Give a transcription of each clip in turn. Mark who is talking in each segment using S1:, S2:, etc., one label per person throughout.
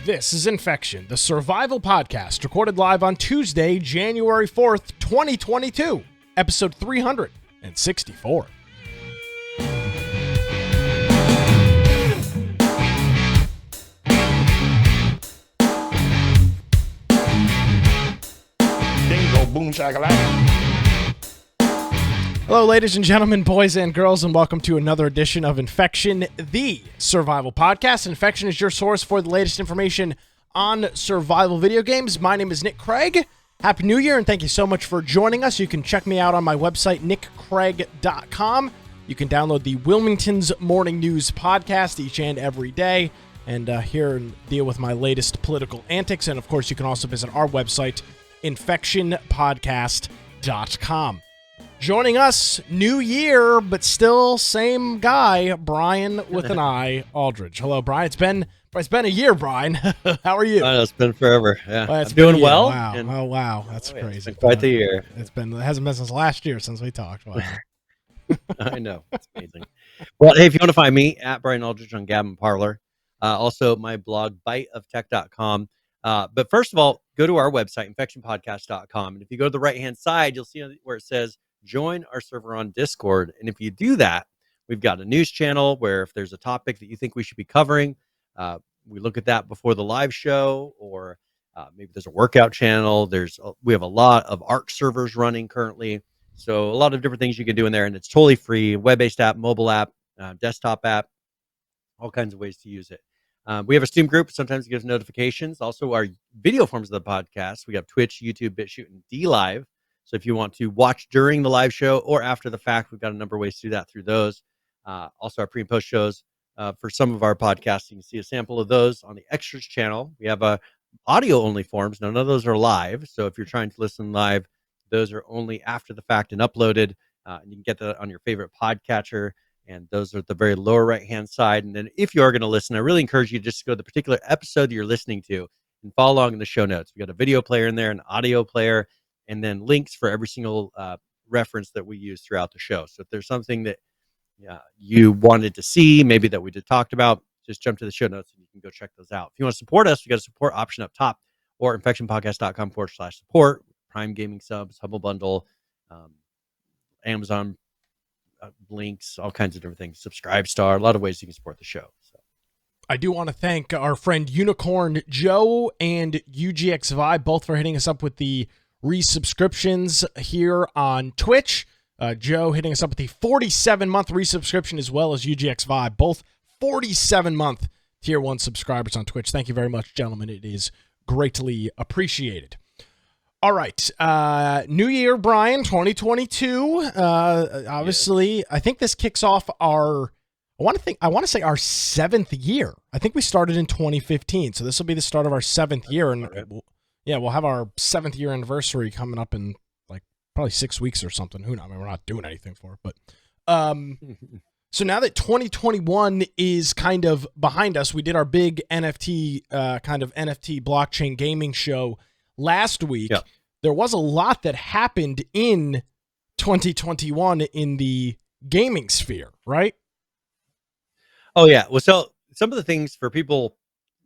S1: This is Infection, the survival podcast, recorded live on Tuesday, January 4th, 2022, episode 364.
S2: Dingo boom shakalaka.
S1: Hello, ladies and gentlemen, boys and girls, and welcome to another edition of Infection, the survival podcast. Infection is your source for the latest information on survival video games. My name is Nick Craig. Happy New Year, and thank you so much for joining us. You can check me out on my website, nickcraig.com. You can download the Wilmington's Morning News podcast each and every day, and hear and deal with my latest political antics. And, of course, you can also visit our website, infectionpodcast.com. Joining us, new year, but still same guy, Brian with an I, Aldridge. Hello, Brian. It's been a year, Brian. How are you?
S3: I know, it's been forever. Yeah,
S1: I'm
S3: doing well.
S1: Wow. Oh, wow. That's crazy.
S3: It's been quite the year.
S1: It hasn't been since last year since we talked. Wow.
S3: I know. It's amazing. Well, hey, if you want to find me, at Brian Aldridge on Gab and Parler. Also, my blog, biteoftech.com. But first of all, go to our website, infectionpodcast.com. And if you go to the right-hand side, you'll see where it says, join our server on Discord. And if you do that, we've got a news channel where if there's a topic that you think we should be covering, we look at that before the live show, or maybe there's a workout channel. We have a lot of ARC servers running currently. So a lot of different things you can do in there, and it's totally free. Web-based app, mobile app, desktop app, all kinds of ways to use it. We have a Steam group. Sometimes it gives notifications. Also, our video forms of the podcast. We have Twitch, YouTube, BitChute, and DLive. So if you want to watch during the live show or after the fact, we've got a number of ways to do that through those. Also, our pre and post shows for some of our podcasts. You can see a sample of those on the Extras channel. We have audio-only forms. None of those are live. So if you're trying to listen live, those are only after the fact and uploaded. And you can get that on your favorite podcatcher. And those are at the very lower right-hand side. And then if you are going to listen, I really encourage you just to go to the particular episode that you're listening to and follow along in the show notes. We got a video player in there, an audio player, and then links for every single reference that we use throughout the show. So if there's something that you wanted to see, maybe that we just talked about, just jump to the show notes and you can go check those out. If you want to support us, we got a support option up top, or infectionpodcast.com/support, Prime Gaming subs, Humble Bundle, Amazon links, all kinds of different things, Subscribe Star, a lot of ways you can support the show. So
S1: I do want to thank our friend Unicorn Joe and UGX Vibe, both for hitting us up with the resubscriptions here on Twitch. Joe hitting us up with the 47-month resubscription, as well as UGX Vibe, both 47-month tier 1 subscribers on Twitch. Thank you very much, gentlemen. It is greatly appreciated. All right, new year, Brian, 2022. Obviously, I think this kicks off our, I want to say our 7th year. I think we started in 2015, so this will be the start of our 7th year, and we'll have our 7th year anniversary coming up in like probably 6 weeks or something. Who knows? I mean, we're not doing anything for it, but so now that 2021 is kind of behind us, we did our big NFT NFT blockchain gaming show last week.
S3: Yeah.
S1: There was a lot that happened in 2021 in the gaming sphere, right?
S3: Oh, yeah. Well, so some of the things for people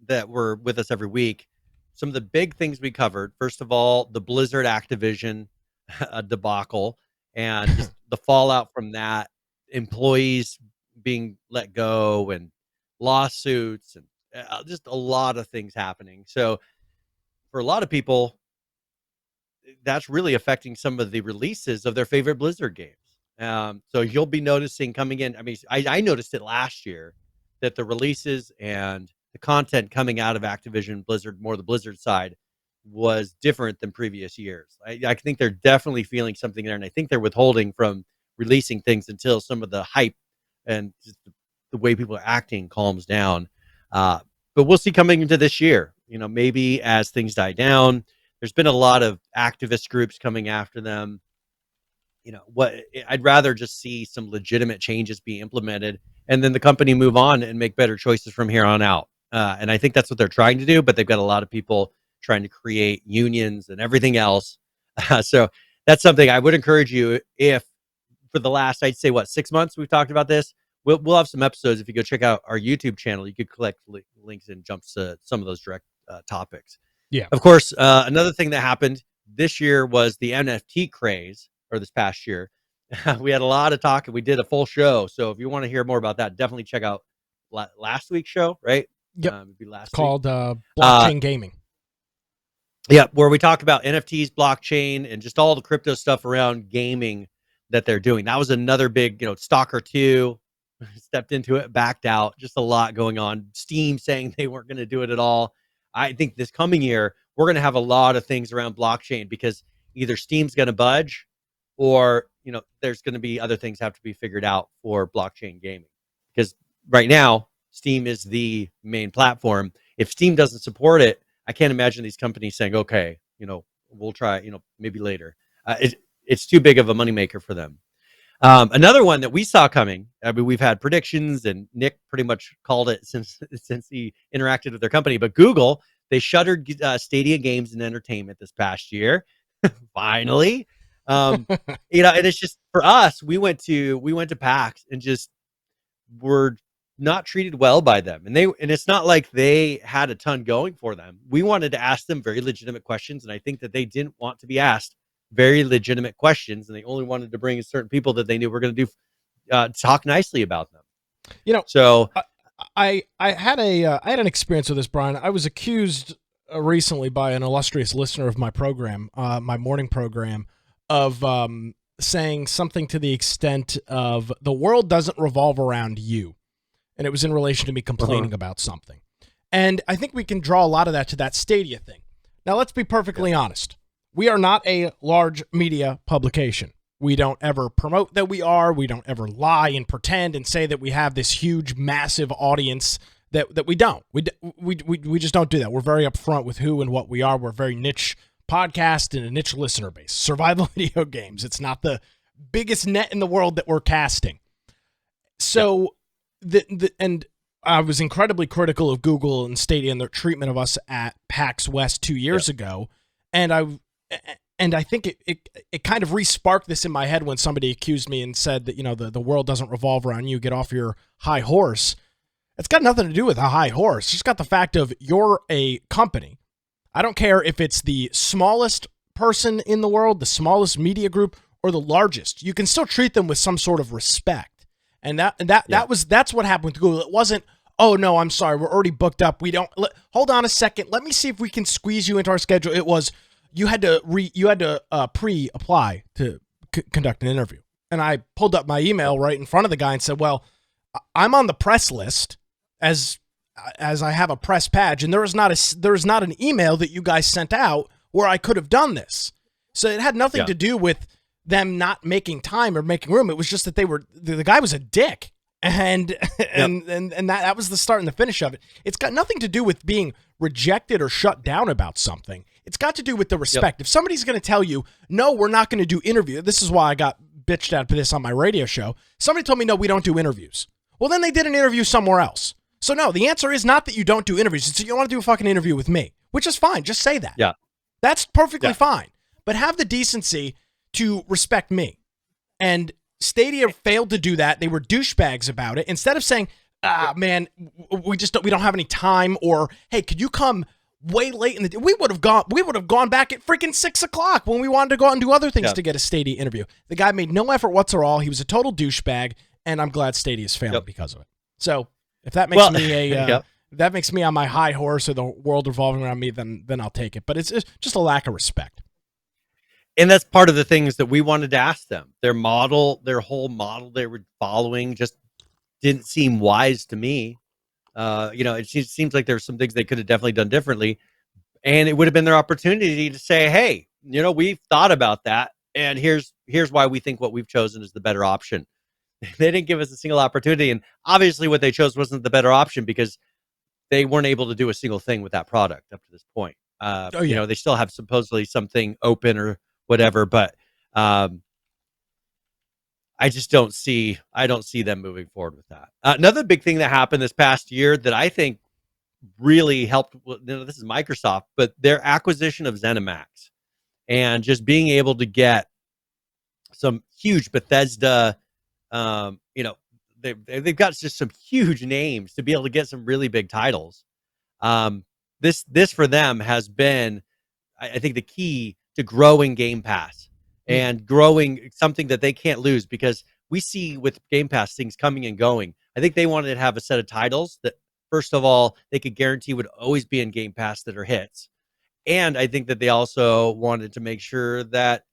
S3: that were with us every week, some of the big things we covered, first of all, the Blizzard Activision debacle and just the fallout from that, employees being let go and lawsuits and just a lot of things happening. So for a lot of people, that's really affecting some of the releases of their favorite Blizzard games. So you'll be noticing coming in. I mean, I noticed it last year that the releases and the content coming out of Activision Blizzard, more the Blizzard side, was different than previous years. I think they're definitely feeling something there, and I think they're withholding from releasing things until some of the hype and just the way people are acting calms down. But we'll see coming into this year. Maybe as things die down, there's been a lot of activist groups coming after them. I'd rather just see some legitimate changes be implemented and then the company move on and make better choices from here on out. And I think that's what they're trying to do, but they've got a lot of people trying to create unions and everything else. So that's something I would encourage you, if for the last, I'd say 6 months we've talked about this. We'll have some episodes. If you go check out our YouTube channel, you could collect links and jump to some of those direct topics.
S1: Yeah.
S3: Of course, another thing that happened this year was the NFT craze, or this past year. We had a lot of talk and we did a full show. So if you want to hear more about that, definitely check out last week's show, right?
S1: Yep.
S3: It'd be
S1: It's
S3: last week.
S1: called blockchain gaming.
S3: Yeah, where we talk about NFTs, blockchain, and just all the crypto stuff around gaming that they're doing. That was another big, Stalker 2 stepped into it, backed out. Just a lot going on. Steam saying they weren't going to do it at all. I think this coming year, we're going to have a lot of things around blockchain because either Steam's going to budge or, there's going to be other things have to be figured out for blockchain gaming. Because right now, Steam is the main platform. If Steam doesn't support it, I can't imagine these companies saying, okay, we'll try, maybe later. It's too big of a moneymaker for them. Another one that we saw coming, I mean, we've had predictions and Nick pretty much called it since he interacted with their company, but Google, they shuttered Stadia Games and Entertainment this past year. Finally. And it's just for us, we went to PAX and just were not treated well by them. And it's not like they had a ton going for them. We wanted to ask them very legitimate questions. And I think that they didn't want to be asked very legitimate questions. And they only wanted to bring in certain people that they knew were going to do talk nicely about them. So
S1: I had an experience with this, Brian. I was accused recently by an illustrious listener of my program, my morning program, of saying something to the extent of the world doesn't revolve around you. And it was in relation to me complaining about something. And I think we can draw a lot of that to that Stadia thing. Now, let's be perfectly honest. We are not a large media publication. We don't ever promote that we are. We don't ever lie and pretend and say that we have this huge, massive audience that we don't. We just don't do that. We're very upfront with who and what we are. We're a very niche podcast and a niche listener base. Survival video games. It's not the biggest net in the world that we're casting. So, and I was incredibly critical of Google and Stadia and their treatment of us at PAX West 2 years ago. And I think it kind of re-sparked this in my head when somebody accused me and said that, the world doesn't revolve around you. Get off your high horse. It's got nothing to do with a high horse. It's just got the fact of you're a company. I don't care if it's the smallest person in the world, the smallest media group, or the largest. You can still treat them with some sort of respect. And that's what happened with Google. It wasn't, oh no, I'm sorry, we're already booked up. Hold on a second. Let me see if we can squeeze you into our schedule. It was you had to pre-apply to conduct an interview. And I pulled up my email right in front of the guy and said, well, I'm on the press list as I have a press badge, and there is not an email that you guys sent out where I could have done this. So it had nothing to do with them not making time or making room. It was just that the guy was a dick. And that was the start and the finish of it. It's got nothing to do with being rejected or shut down about something. It's got to do with the respect. If somebody's going to tell you, no, we're not going to do interview. This is why I got bitched at for this on my radio show. Somebody told me, no, we don't do interviews. Well, then they did an interview somewhere else. So no, the answer is not that you don't do interviews. It's that you don't want to do a fucking interview with me, which is fine. Just say that.
S3: Yeah.
S1: That's perfectly fine. But have the decency to respect me. And Stadia failed to do that. They were douchebags about it. Instead of saying, man, we don't have any time, or hey, could you come way late in the day? We would have gone back at freaking 6:00 when we wanted to go out and do other things to get a Stadia interview. The guy made no effort whatsoever. He was a total douchebag, and I'm glad Stadia's failing because of it. So if that makes me if that makes me on my high horse or the world revolving around me, then I'll take it. But it's just a lack of respect.
S3: And that's part of the things that we wanted to ask them. Their whole model they were following just didn't seem wise to me. It seems like there's some things they could have definitely done differently. And it would have been their opportunity to say, hey, we've thought about that. And here's why we think what we've chosen is the better option. They didn't give us a single opportunity. And obviously what they chose wasn't the better option because they weren't able to do a single thing with that product up to this point. They still have supposedly something open or whatever, but I don't see them moving forward with that. Another big thing that happened this past year that I think really helped, this is Microsoft, but their acquisition of ZeniMax and just being able to get some huge Bethesda, they've got just some huge names to be able to get some really big titles. this for them has been, I think, the key to growing Game Pass and growing something that they can't lose, because we see with Game Pass things coming and going. I think they wanted to have a set of titles that, first of all, they could guarantee would always be in Game Pass that are hits. And I think that they also wanted to make sure that,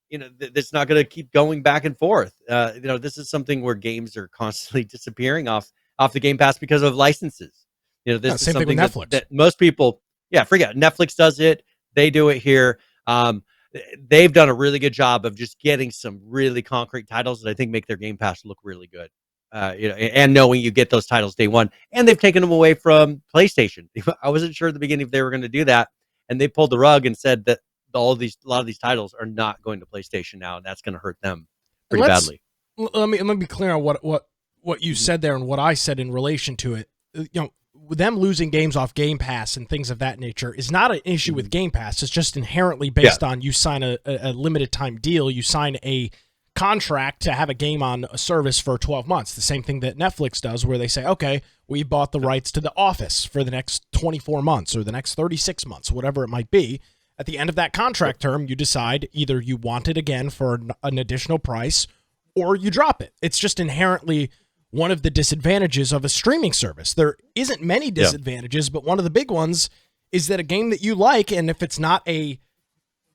S3: it's not going to keep going back and forth. This is something where games are constantly disappearing off the Game Pass because of licenses. This is
S1: same thing with
S3: something
S1: Netflix.
S3: that most people, forget. Netflix does it. They do it here. They've done a really good job of just getting some really concrete titles that I think make their Game Pass look really good. And knowing you get those titles day one, and they've taken them away from PlayStation. I wasn't sure at the beginning if they were going to do that, and they pulled the rug and said that a lot of these titles are not going to PlayStation now, and that's going to hurt them pretty badly.
S1: Let me be clear on what you said there and what I said in relation to it. Them losing games off Game Pass and things of that nature is not an issue with Game Pass. It's just inherently based on you sign a limited time deal. You sign a contract to have a game on a service for 12 months. The same thing that Netflix does, where they say, okay, we bought the rights to The Office for the next 24 months or the next 36 months, whatever it might be. At the end of that contract term, you decide either you want it again for an additional price or you drop it. It's just inherently one of the disadvantages of a streaming service. There isn't many disadvantages, but one of the big ones is that a game that you like, and if it's not a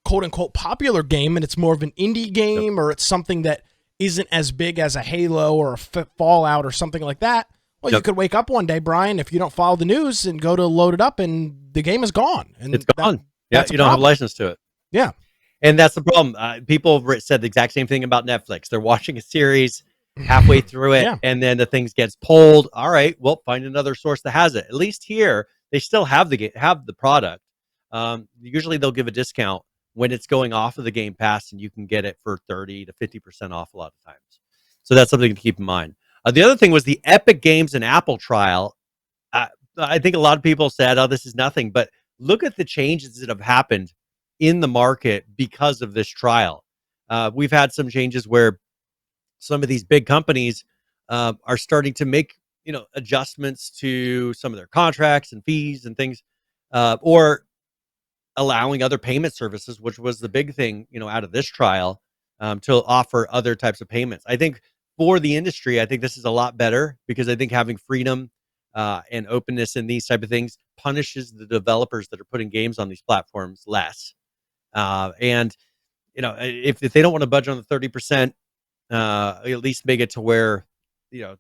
S1: quote-unquote popular game and it's more of an indie game or it's something that isn't as big as a Halo or a Fallout or something like that, well, you could wake up one day, Brian, if you don't follow the news, and go to load it up and the game is gone. And
S3: it's gone. You don't have a license to it.
S1: Yeah.
S3: And that's the problem. People said the exact same thing about Netflix. They're watching a series halfway through it, and then the things gets pulled. All right, well, find another source that has it. At least here, they still have the product. Usually they'll give a discount when it's going off of the Game Pass, and you can get it for 30 to 50% off a lot of times. So that's something to keep in mind. The other thing was the Epic Games and Apple trial. I think a lot of people said, oh, this is nothing. But look at the changes that have happened in the market because of this trial. We've had some changes where some of these big companies are starting to make adjustments to some of their contracts and fees and things, or allowing other payment services, which was the big thing out of this trial, to offer other types of payments. I think for the industry, I think this is a lot better, because I think having freedom and openness in these type of things punishes the developers that are putting games on these platforms less. And if they don't want to budge on the 30%, at least make it to where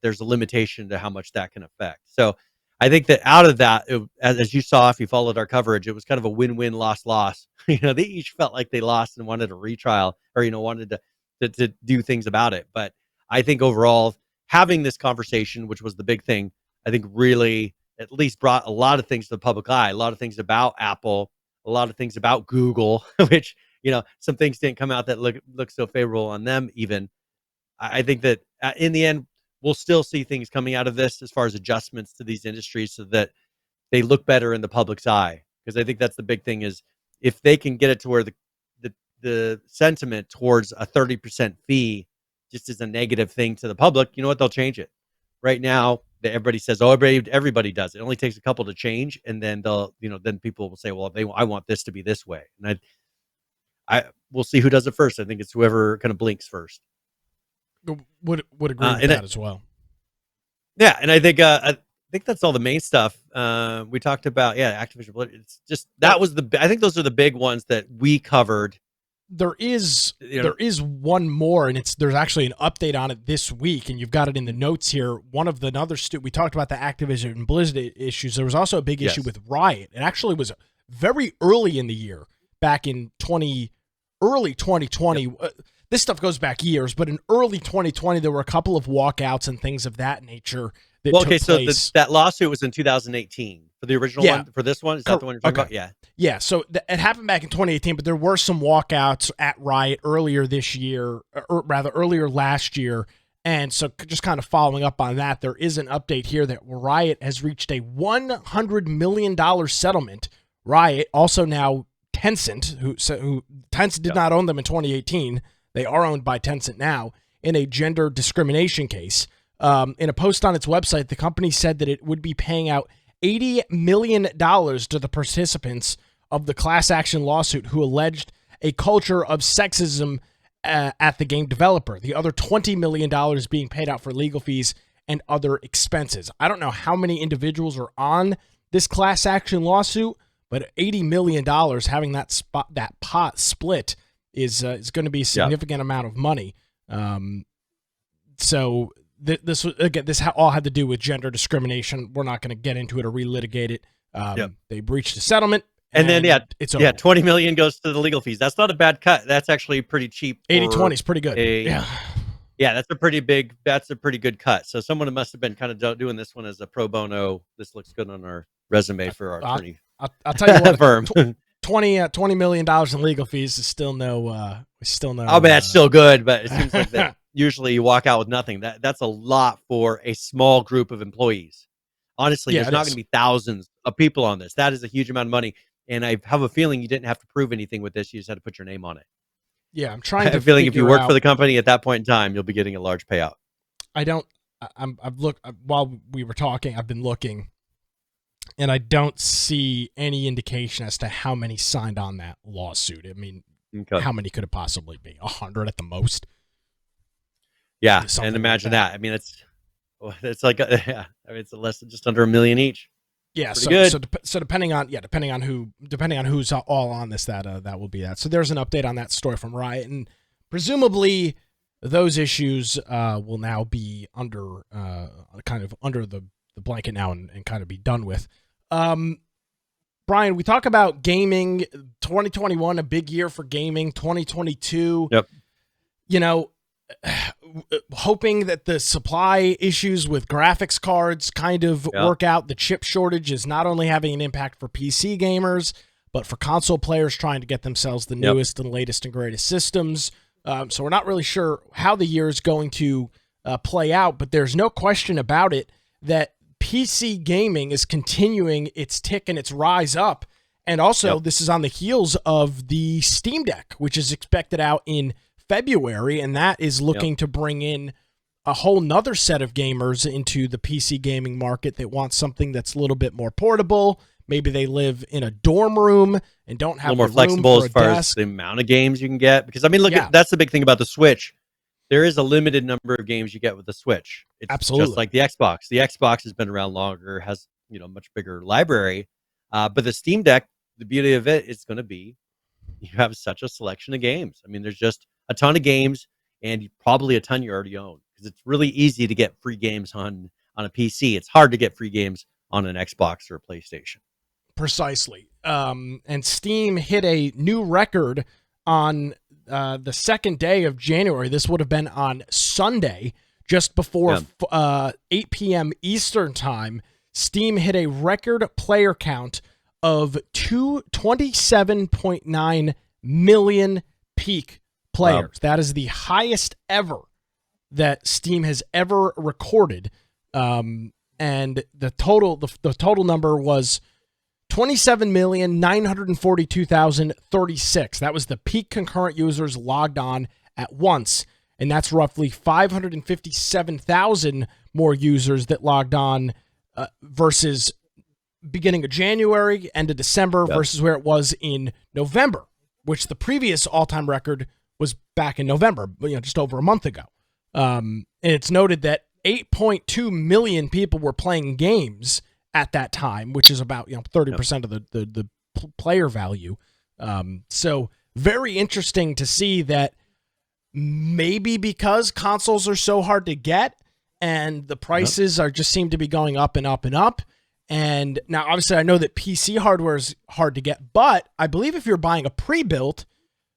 S3: there's a limitation to how much that can affect. So I think that out of that, as you saw, if you followed our coverage, it was kind of a win-win, loss-loss. They each felt like they lost and wanted a retrial, or wanted to do things about it. But I think overall, having this conversation, which was the big thing, I think really at least brought a lot of things to the public eye, a lot of things about Apple, a lot of things about Google, which some things didn't come out that look so favorable on them even. I think that in the end, we'll still see things coming out of this as far as adjustments to these industries so that they look better in the public's eye. Because I think that's the big thing, is if they can get it to where the sentiment towards a 30% fee just is a negative thing to the public, you know what, they'll change it. Right now, everybody says, oh, everybody does. It only takes a couple to change, and then then people will say, well, I want this to be this way. And we'll see who does it first. I think it's whoever kind of blinks first.
S1: Would agree with that as well.
S3: Yeah, and I think that's all the main stuff we talked about. Yeah, Activision Blizzard. It's just I think those are the big ones that we covered.
S1: There is one more, and there's actually an update on it this week, and you've got it in the notes here. One of the we talked about the Activision and Blizzard issues. There was also a big issue with Riot. It actually was very early in the year, back in early 2020. Yep. This stuff goes back years, but in early 2020, there were a couple of walkouts and things of that nature that took place.
S3: So that lawsuit was in 2018 for the original one. For this one, is that the one you're talking about? Yeah.
S1: Yeah. So it happened back in 2018, but there were some walkouts at Riot earlier this year, or rather earlier last year. And so just kind of following up on that, there is an update here that Riot has reached a $100 million settlement. Riot, also now Tencent, who Tencent did not own them in 2018. They are owned by Tencent now, in a gender discrimination case. In a post on its website, the company said that it would be paying out $80 million to the participants of the class action lawsuit who alleged a culture of sexism at the game developer. The other $20 million being paid out for legal fees and other expenses. I don't know how many individuals are on this class action lawsuit, but $80 million, having that pot split is going to be a significant amount of money. So this all had to do with gender discrimination. We're not going to get into it or relitigate it. They breached a settlement.
S3: And then,
S1: it's over.
S3: $20 million goes to the legal fees. That's not a bad cut. That's actually pretty cheap.
S1: 80-20 is pretty good.
S3: That's a pretty good cut. So someone must have been kind of doing this one as a pro bono. This looks good on our resume for our attorney.
S1: I'll tell you what,
S3: firm.
S1: $20 million in legal fees is still no.
S3: Oh, man, that's still good, but it seems like that usually you walk out with nothing. That's a lot for a small group of employees. Honestly, there's not going to be thousands of people on this. That is a huge amount of money. And I have a feeling you didn't have to prove anything with this. You just had to put your name on it.
S1: Yeah, I'm trying to.
S3: I have a feeling if you work for the company at that point in time, you'll be getting a large payout.
S1: I've looked while we were talking. I've been looking, and I don't see any indication as to how many signed on that lawsuit. I mean, how many could it possibly be? 100 at the most.
S3: Yeah, and imagine that. I mean, it's like it's less than just under $1 million each.
S1: Yeah, so depending on who's all on this, that will be that. So there's an update on that story from Riot, and presumably those issues will now be under kind of under the blanket now and kind of be done with. Brian, we talk about gaming. 2021, a big year for gaming. 2022, hoping that the supply issues with graphics cards kind of work out. The chip shortage is not only having an impact for PC gamers, but for console players trying to get themselves the newest and latest and greatest systems. So we're not really sure how the year is going to play out, but there's no question about it that PC gaming is continuing its tick and its rise up. And also, this is on the heels of the Steam Deck, which is expected out in February, and that is looking to bring in a whole nother set of gamers into the PC gaming market that want something that's a little bit more portable. Maybe they live in a dorm room and don't have
S3: a little more flexible as far as the amount of games you can get. Because I mean, look, that's the big thing about the Switch. There is a limited number of games you get with the Switch. It's
S1: absolutely
S3: just like the Xbox. The Xbox has been around longer, has much bigger library. But the Steam Deck, the beauty of it is going to be you have such a selection of games. I mean, there's just a ton of games, and probably a ton you already own, because it's really easy to get free games on a PC. It's hard to get free games on an Xbox or a PlayStation.
S1: Precisely. And Steam hit a new record on the second day of January. This would have been on Sunday, just before 8 p.m. Eastern time. Steam hit a record player count of 227.9 million peak players. Wow. That is the highest ever that Steam has ever recorded. And the total number was 27,942,036. That was the peak concurrent users logged on at once. And that's roughly 557,000 more users that logged on versus beginning of January, end of December, versus where it was in November, which the previous all-time record was back in November, just over a month ago. And it's noted that 8.2 million people were playing games at that time, which is about 30% of the player value. So very interesting to see that maybe because consoles are so hard to get and the prices just seem to be going up and up and up. And now, obviously, I know that PC hardware is hard to get, but I believe if you're buying a pre-built,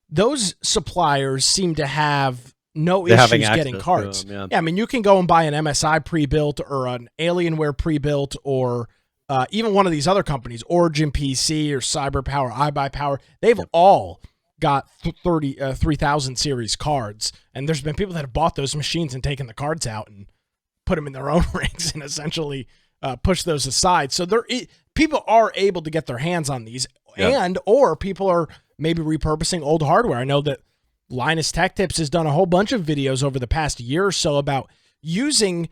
S1: those suppliers seem to have no issues getting cards. Yeah, I mean, you can go and buy an MSI pre-built or an Alienware pre-built or even one of these other companies, Origin PC or CyberPower, iBuyPower. They've all got 3000 series cards, and there's been people that have bought those machines and taken the cards out and put them in their own rigs and essentially push those aside. So people are able to get their hands on these, or people are maybe repurposing old hardware. I know that Linus Tech Tips has done a whole bunch of videos over the past year or so about using,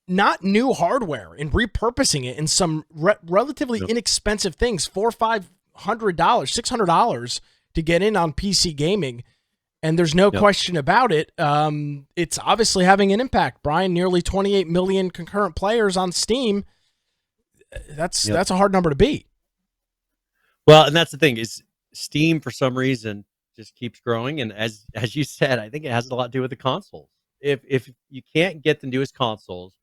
S1: not new hardware and repurposing it in some relatively inexpensive things, $400, $500, $600 to get in on PC gaming. And there's no question about it. It's obviously having an impact. Brian, nearly 28 million concurrent players on Steam. That's a hard number to beat.
S3: Well, and that's the thing is Steam for some reason just keeps growing, and as you said, I think it has a lot to do with the consoles. If you can't get the newest consoles,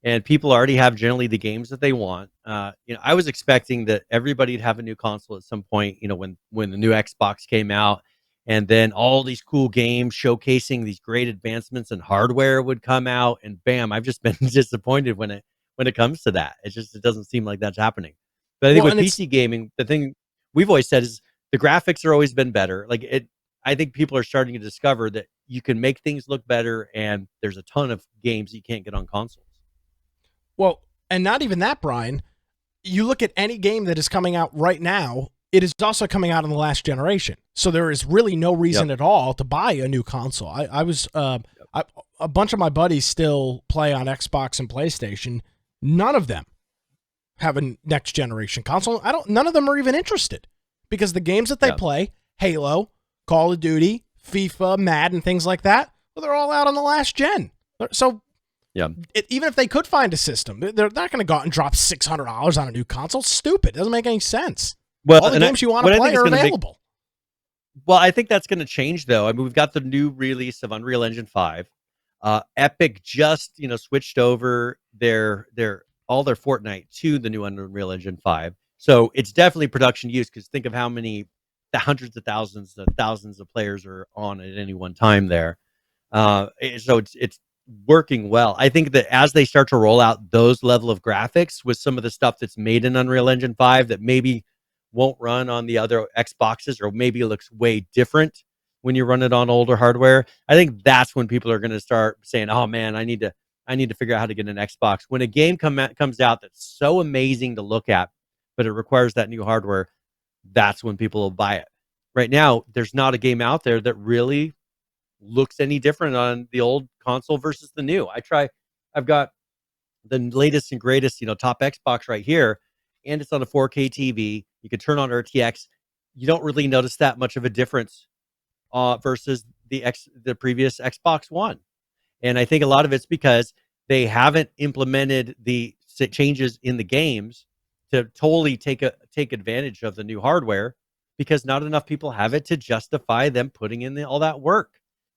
S3: and people already have generally the games that they want, I was expecting that everybody'd have a new console at some point. When the new Xbox came out, and then all these cool games showcasing these great advancements in hardware would come out, and bam, I've just been disappointed when it comes to that. It doesn't seem like that's happening. But I think with PC gaming, the thing we've always said is the graphics are always been better. I think people are starting to discover that you can make things look better, and there's a ton of games you can't get on consoles.
S1: Well, and not even that, Brian. You look at any game that is coming out right now, it is also coming out in the last generation. So there is really no reason at all to buy a new console. A bunch of my buddies still play on Xbox and PlayStation. None of them have a next generation console. None of them are even interested because the games that they play, Halo, Call of Duty, FIFA, Madden, things like that, well, they're all out on the last gen. So even if they could find a system, they're not going to go out and drop $600 on a new console. Stupid. It doesn't make any sense.
S3: Well,
S1: all the games you want to play are available.
S3: Well, I think that's going to change, though. I mean, we've got the new release of Unreal Engine 5. Epic just, switched over all their Fortnite to the new Unreal Engine 5. So it's definitely production use, because think of how many hundreds of thousands of players are on at any one time there. So it's working well. I think that as they start to roll out those level of graphics with some of the stuff that's made in Unreal Engine 5 that maybe won't run on the other Xboxes, or maybe it looks way different when you run it on older hardware, I think that's when people are going to start saying, oh man, I need to figure out how to get an Xbox. When a game comes out that's so amazing to look at, but it requires that new hardware, that's when people will buy it. Right now, there's not a game out there that really looks any different on the old console versus the new. I've got the latest and greatest, top Xbox right here, and it's on a 4K TV. You can turn on RTX. You don't really notice that much of a difference versus the previous Xbox One. And I think a lot of it's because they haven't implemented the changes in the games to totally take advantage of the new hardware, because not enough people have it to justify them putting in all that work.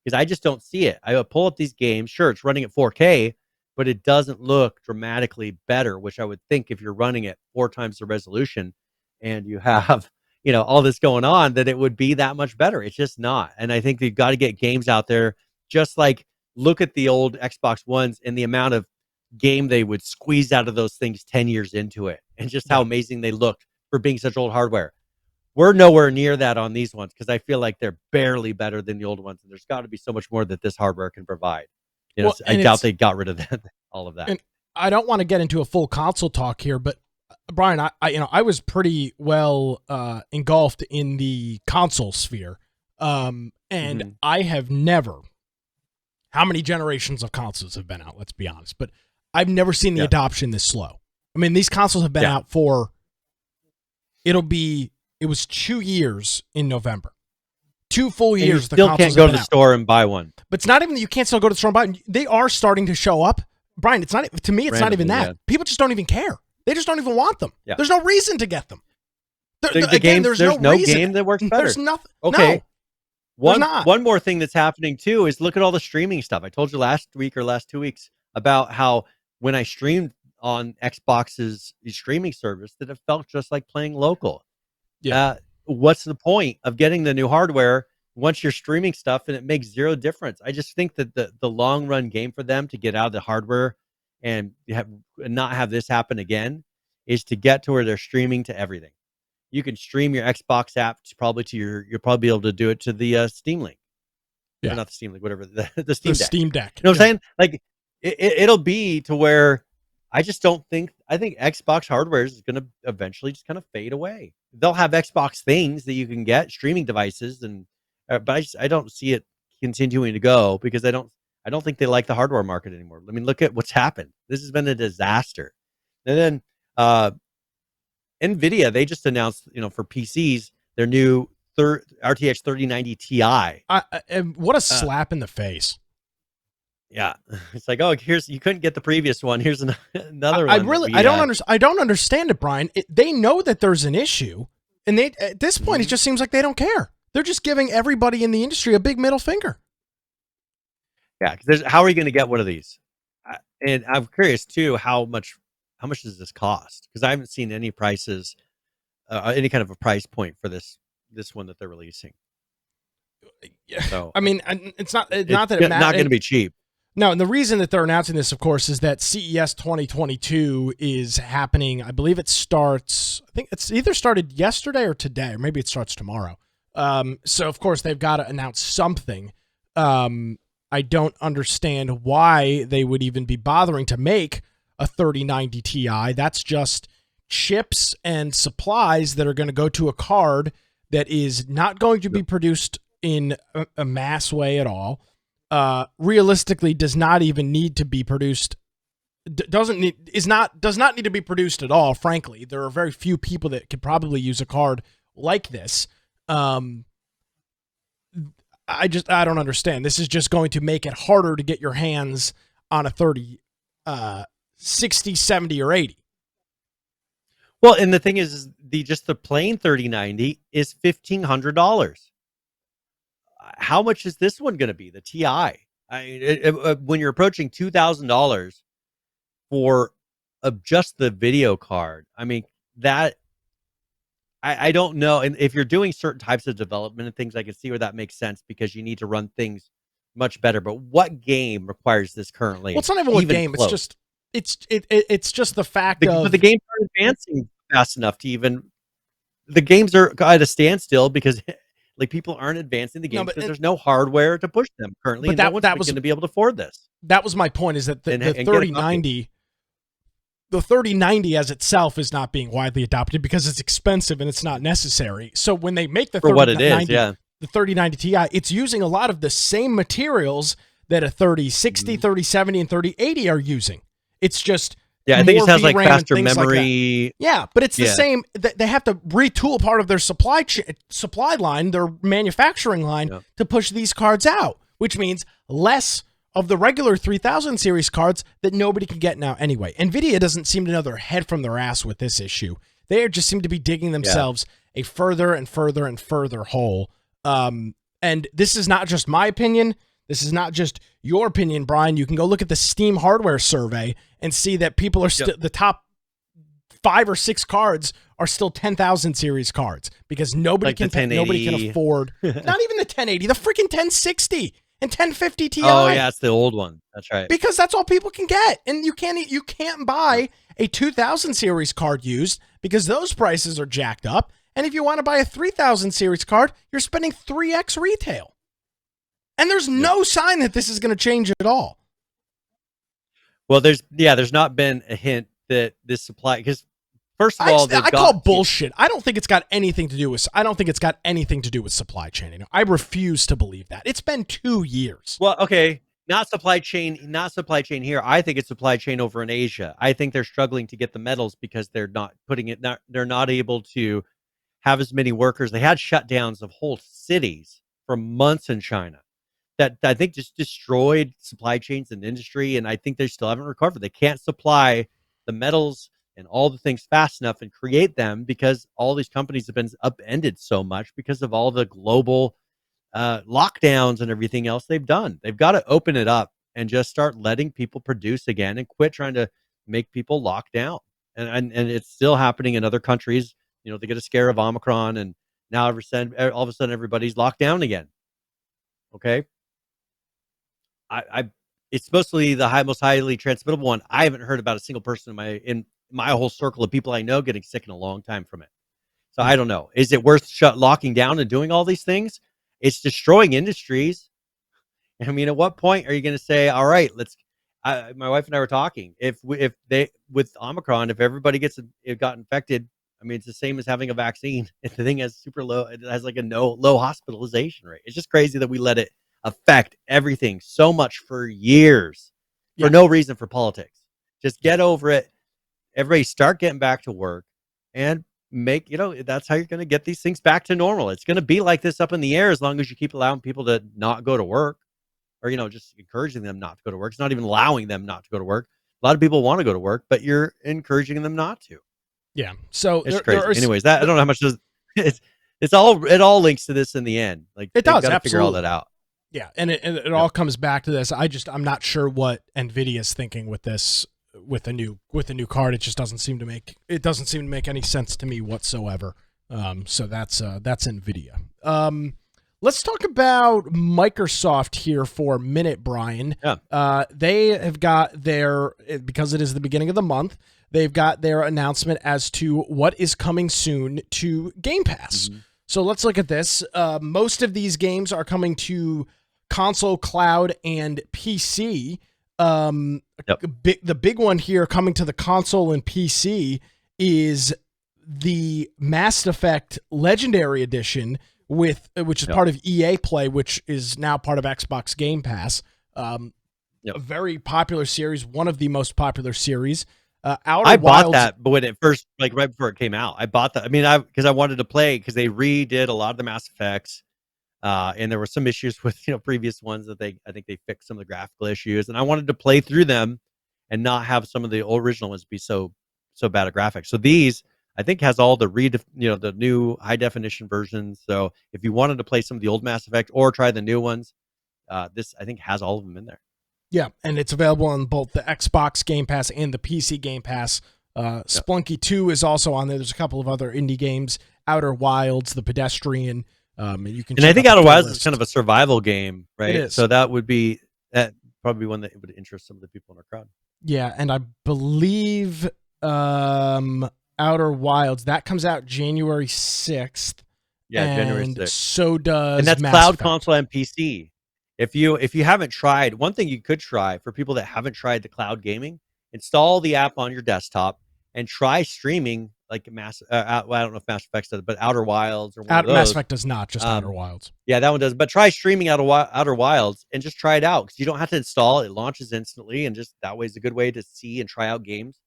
S3: Because I just don't see it. I pull up these games. Sure, it's running at 4K, but it doesn't look dramatically better, which I would think if you're running at 4 times the resolution and you have all this going on, that it would be that much better. It's just not. And I think you've got to get games out there, just like look at the old Xbox Ones and the amount of game they would squeeze out of those things 10 years into it, and just how amazing they looked for being such old hardware. We're nowhere near that on these ones, because I feel like they're barely better than the old ones. And there's got to be so much more that this hardware can provide. I doubt they got rid of all of that. And
S1: I don't want to get into a full console talk here, but Brian, I was pretty well engulfed in the console sphere, and I have never. How many generations of consoles have been out? Let's be honest, but I've never seen the adoption this slow. I mean, these consoles have been out for. It was 2 years in November. 2 full years.
S3: You still can't go to the store and buy one.
S1: But it's not even that you can't still go to the store and buy one. They are starting to show up. Brian, it's not. To me, it's not even that. People just don't even care. They just don't even want them. Yeah. There's no reason to get them.
S3: There's no game that works better.
S1: There's nothing.
S3: Okay.
S1: No,
S3: one more thing that's happening too is look at all the streaming stuff. I told you last week or last 2 weeks about how when I streamed on Xbox's streaming service, that it felt just like playing local. Yeah. What's the point of getting the new hardware once you're streaming stuff and it makes zero difference? I just think that the long run game for them to get out of the hardware and not have this happen again is to get to where they're streaming to everything. You can stream your Xbox app you'll probably be able to do it to the Steam Link. Yeah. Or not the Steam Link, whatever, the Steam Deck.
S1: Steam Deck.
S3: You know what I'm saying? Like it'll be to where I think Xbox hardware is going to eventually just kind of fade away. They'll have Xbox things that you can get, streaming devices, but I don't see it continuing to go, because I I don't think they like the hardware market anymore. I mean, look at what's happened. This has been a disaster. And then Nvidia, they just announced, for PCs, their new RTX 3090 Ti.
S1: And what a slap in the face.
S3: Yeah, it's like, oh, you couldn't get the previous one. Here's another
S1: I
S3: one.
S1: really, I don't understand it, Brian. They know that there's an issue, and at this point, it just seems like they don't care. They're just giving everybody in the industry a big middle finger.
S3: Yeah, because how are you going to get one of these? And I'm curious too, how much does this cost? Because I haven't seen any prices, any kind of a price point for this one that they're releasing. So
S1: I mean, it's not that
S3: not going to be cheap.
S1: No, and the reason that they're announcing this, of course, is that CES 2022 is happening. I believe it starts, I think it's either started yesterday or today, or maybe it starts tomorrow. So, of course, they've got to announce something. I don't understand why they would even be bothering to make a 3090 Ti. That's just chips and supplies that are going to go to a card that is not going to be produced in a mass way at all. Realistically does not even need to be produced, does not need to be produced at all. Frankly, there are very few people that could probably use a card like this. I don't understand. This is just going to make it harder to get your hands on a 30, 60, 70, or 80.
S3: Well, and the thing is the plain 3090 is $1,500. How much is this one going to be? The Ti. When you're approaching $2,000 for just the video card, I mean that. I don't know, and if you're doing certain types of development and things, I can see where that makes sense because you need to run things much better. But what game requires this currently?
S1: Well, it's not even what game. Close? It's just the fact
S3: but the games aren't advancing fast enough to even. The games are at a standstill because. Like people aren't advancing the game because there's no hardware to push them currently. But that was going to be able to afford this.
S1: That was my point. Is that the 3090, the 3090 as itself is not being widely adopted because it's expensive and it's not necessary. So when they make the 3090 Ti, it's using a lot of the same materials that a 3060, 3070, and 3080 are using. It's just.
S3: Yeah, I think it has like faster memory.
S1: Yeah, but it's the same. They have to retool part of their supply line, their manufacturing line, to push these cards out, which means less of the regular 3000 series cards that nobody can get now anyway. Nvidia doesn't seem to know their head from their ass with this issue. They just seem to be digging themselves a further and further and further hole. And this is not just my opinion. This is not just your opinion, Brian. You can go look at the Steam hardware survey and see that people are still the top 5 or 6 cards are still 10,000 series cards because nobody can afford not even the 1080, the freaking 1060 and 1050 Ti.
S3: Oh yeah, it's the old one. That's right.
S1: Because that's all people can get, and you can't buy a 2000 series card used because those prices are jacked up. And if you want to buy a 3000 series card, you're spending 3x retail. And there's no sign that this is going to change at all.
S3: Well, there's not been a hint that this supply, because first of all,
S1: I call bullshit. I don't think it's got anything to do with supply chain. I refuse to believe that. It's been 2 years.
S3: Well, okay, not supply chain here. I think it's supply chain over in Asia. I think they're struggling to get the metals because they're not they're not able to have as many workers. They had shutdowns of whole cities for months in China. That I think just destroyed supply chains and industry, and I think they still haven't recovered. They can't supply the metals and all the things fast enough and create them because all these companies have been upended so much because of all the global lockdowns and everything else they've done. They've got to open it up and just start letting people produce again and quit trying to make people lock down. And it's still happening in other countries. They get a scare of Omicron, and now all of a sudden everybody's locked down again. Okay. It's supposed to be the most highly transmittable one. I haven't heard about a single person in my whole circle of people I know getting sick in a long time from it. So I don't know. Is it worth locking down and doing all these things? It's destroying industries. I mean, at what point are you going to say, all right, my wife and I were talking, with Omicron, if everybody got infected, I mean, it's the same as having a vaccine. If the thing has super low, it has like a low hospitalization rate. It's just crazy that we let it affect everything so much for years for no reason, for politics. Just get over it. Everybody start getting back to work and make, that's how you're going to get these things back to normal. It's going to be like this up in the air as long as you keep allowing people to not go to work, or, just encouraging them not to go to work. It's not even allowing them not to go to work. A lot of people want to go to work, but you're encouraging them not to.
S1: Yeah. So
S3: it's crazy. Anyways, I don't know how much it all links to this in the end. Like,
S1: it does.
S3: Got to figure all that out.
S1: Yeah. And it all comes back to this. I'm not sure what Nvidia is thinking with this, with a new card. It just doesn't seem to make any sense to me whatsoever. So that's Nvidia. Let's talk about Microsoft here for a minute, Brian.
S3: Yeah.
S1: They have got because it is the beginning of the month, they've got their announcement as to what is coming soon to Game Pass. Mm-hmm. So let's look at this. Most of these games are coming to console, cloud, and PC. The big one here coming to the console and PC is the Mass Effect Legendary Edition, which is part of EA Play, which is now part of Xbox Game Pass. A very popular series, one of the most popular series.
S3: I bought that, but when it first, like right before it came out, I bought that. I mean, because I wanted to play, because they redid a lot of the Mass Effects, and there were some issues with previous ones that I think they fixed some of the graphical issues, and I wanted to play through them and not have some of the original ones be so bad at graphics. So these, I think, has all the the new high definition versions. So if you wanted to play some of the old Mass Effect or try the new ones, this, I think, has all of them in there.
S1: Yeah, and it's available on both the Xbox Game Pass and the PC Game Pass. Splunky 2 is also on there. There's a couple of other indie games, Outer Wilds, The Pedestrian. You can.
S3: And I think Outer Wilds is kind of a survival game, right?
S1: It is.
S3: So that would be probably one that would interest some of the people in our crowd.
S1: Yeah, and I believe Outer Wilds, that comes out January 6th.
S3: Yeah, January 6th.
S1: So does
S3: and that's
S1: Mass
S3: cloud,
S1: Effect.
S3: console, and PC. If you haven't tried, one thing you could try for people that haven't tried the cloud gaming, install the app on your desktop and try streaming like I don't know if Mass Effect does, but Outer Wilds or one of those.
S1: Mass Effect does not, just Outer Wilds.
S3: Yeah, that one does. But try streaming Outer Wilds and just try it out, because you don't have to install it. It launches instantly, and just that way is a good way to see and try out games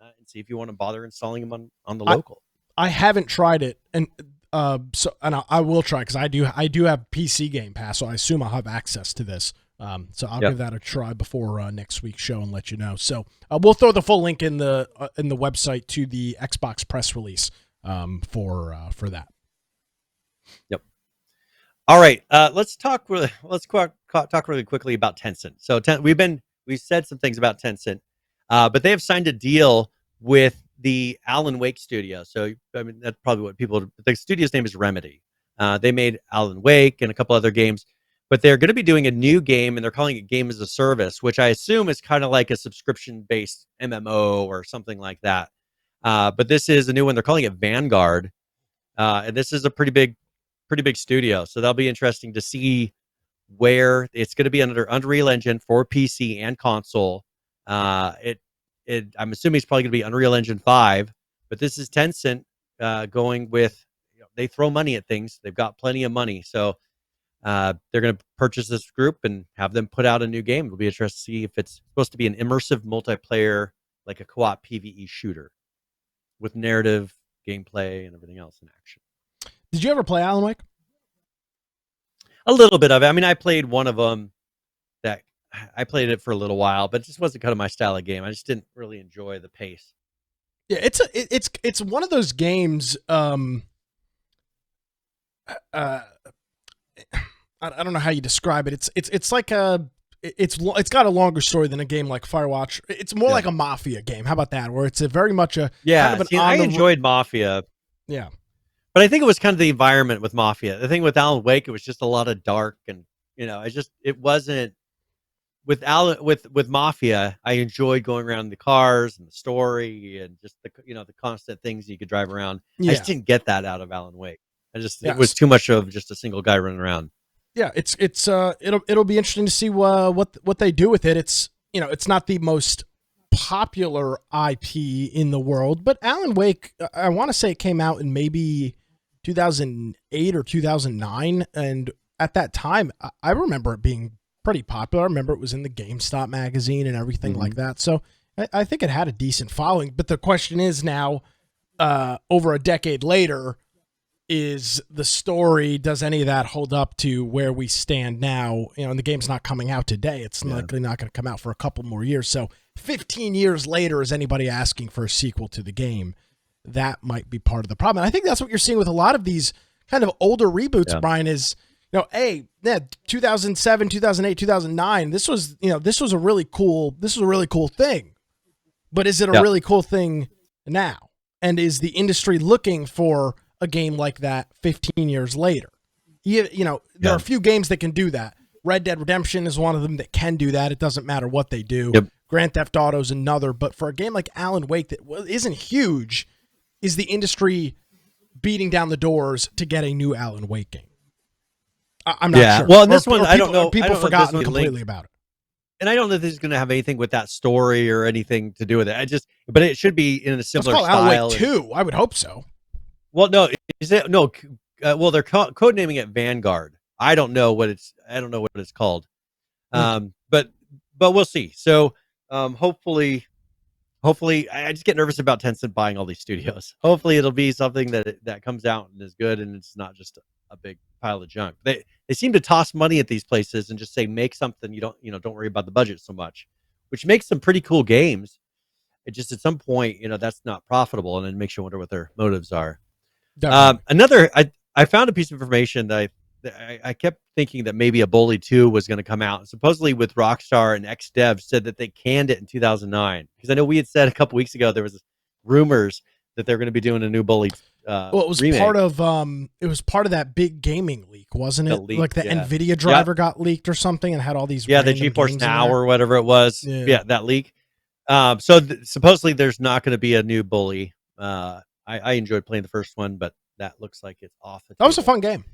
S3: and see if you want to bother installing them on the local.
S1: I haven't tried it, and I will try, because I do have PC Game Pass, so I assume I'll have access to this. So I'll give that a try before next week's show and let you know. So we'll throw the full link in the website to the Xbox press release for that.
S3: Yep. All right. Let's talk really quickly about Tencent. So we've said some things about Tencent, but they have signed a deal with the Alan Wake studio. So I mean, that's probably what the studio's name is Remedy. They made Alan Wake and a couple other games. But they're going to be doing a new game, and they're calling it Game as a Service, which I assume is kind of like a subscription-based MMO or something like that. But this is a new one. They're calling it Vanguard, and this is a pretty big studio. So that'll be interesting to see where it's going to be under Unreal Engine for PC and console. I'm assuming it's probably going to be Unreal Engine 5. But this is Tencent going with, they throw money at things. They've got plenty of money, so. They're going to purchase this group and have them put out a new game. It'll be interesting to see if it's supposed to be an immersive multiplayer, like a co-op PvE shooter with narrative, gameplay, and everything else in action.
S1: Did you ever play Alan Wake?
S3: A little bit of it. I mean, I played one of them. I played it for a little while, but it just wasn't kind of my style of game. I just didn't really enjoy the pace.
S1: Yeah, it's one of those games. I don't know how you describe it. It's like it's got a longer story than a game like Firewatch. It's more like a Mafia game. How about that? Where it's a very much a kind of
S3: I enjoyed Mafia.
S1: Yeah,
S3: but I think it was kind of the environment with Mafia. The thing with Alan Wake, it was just a lot of dark, and it wasn't with Mafia. I enjoyed going around the cars and the story and just the constant things you could drive around.
S1: Yeah.
S3: I just didn't get that out of Alan Wake. It was too much of just a single guy running around.
S1: Yeah, it'll be interesting to see what they do with it. It's not the most popular IP in the world, but Alan Wake, I want to say it came out in maybe 2008 or 2009, and at that time, I remember it being pretty popular. I remember it was in the GameStop magazine and everything like that. So I think it had a decent following. But the question is now, over a decade later, is the story, does any of that hold up to where we stand now? You know, and the game's not coming out today. It's likely not going to come out for a couple more years. So 15 years later, is anybody asking for a sequel to the game? That might be part of the problem. And I think that's what you're seeing with a lot of these kind of older reboots, Brian, is, you know, 2007, 2008, 2009, this was a really cool thing. But is it a really cool thing now? And is the industry looking for a game like that 15 years later? You know, there are a few games that can do that. Red Dead Redemption is one of them that can do that. It doesn't matter what they do. Grand Theft Auto is another. But for a game like Alan Wake that isn't huge, is the industry beating down the doors to get a new Alan Wake game? I'm not sure.
S3: Well, this one, I don't know.
S1: People forgotten completely about it.
S3: And I don't know if this is going to have anything with that story or anything to do with it. But it should be in a similar style.
S1: Alan Wake 2. I would hope so.
S3: Well, no, is it no? Well, they're codenaming it Vanguard. I don't know what it's called. But we'll see. So, hopefully, I just get nervous about Tencent buying all these studios. Hopefully, it'll be something that comes out and is good, and it's not just a big pile of junk. They seem to toss money at these places and just say make something. Don't worry about the budget so much, which makes some pretty cool games. It just at some point, that's not profitable, and it makes you wonder what their motives are. I found a piece of information that I kept thinking that maybe a Bully 2 was going to come out. Supposedly with Rockstar and XDev said that they canned it in 2009. Because I know we had said a couple weeks ago there was rumors that they're going to be doing a new Bully
S1: it was remake. It was part of that big gaming leak, wasn't it? Like the Nvidia driver got leaked or something and had all these
S3: the GeForce Now or whatever it was. Yeah, that leak. Supposedly there's not going to be a new Bully. I enjoyed playing the first one, but that looks like it's off the table.
S1: That was a fun game.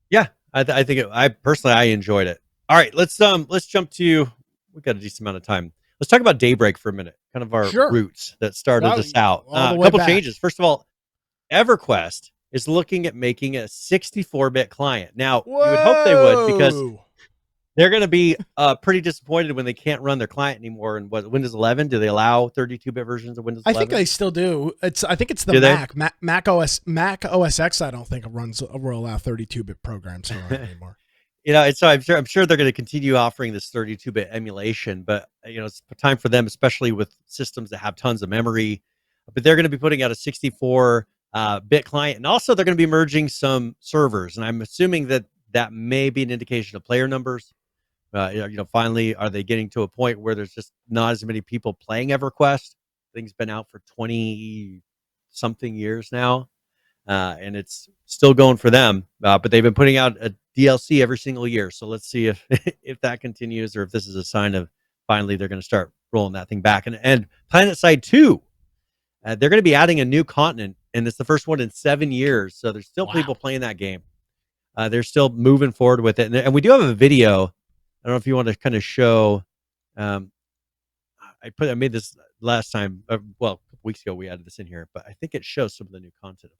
S3: Yeah, I think I enjoyed it. All right, let's jump to. We've got a decent amount of time. Let's talk about Daybreak for a minute. Kind of our roots that started us out. A couple changes. First of all, EverQuest is looking at making a 64-bit client. Now, you would hope they would, because they're going to be pretty disappointed when they can't run their client anymore. And Windows 11? Do they allow 32-bit versions of Windows 11?
S1: I think they still do. I think it's the Mac OS X. I don't think will allow 32-bit programs anymore.
S3: So I'm sure they're going to continue offering this 32-bit emulation, but it's time for them, especially with systems that have tons of memory. But they're going to be putting out a 64-bit client, and also they're going to be merging some servers. And I'm assuming that may be an indication of player numbers. Finally, are they getting to a point where there's just not as many people playing EverQuest? Thing's been out for 20-something years now, and it's still going for them. But they've been putting out a DLC every single year. So let's see if that continues, or if this is a sign of finally they're going to start rolling that thing back. And PlanetSide 2, they're going to be adding a new continent, and it's the first one in 7 years. So there's still people playing that game. They're still moving forward with it. And we do have a video. I don't know if you want to kind of show. I made this last time. A couple weeks ago we added this in here, but I think it shows some of the new content.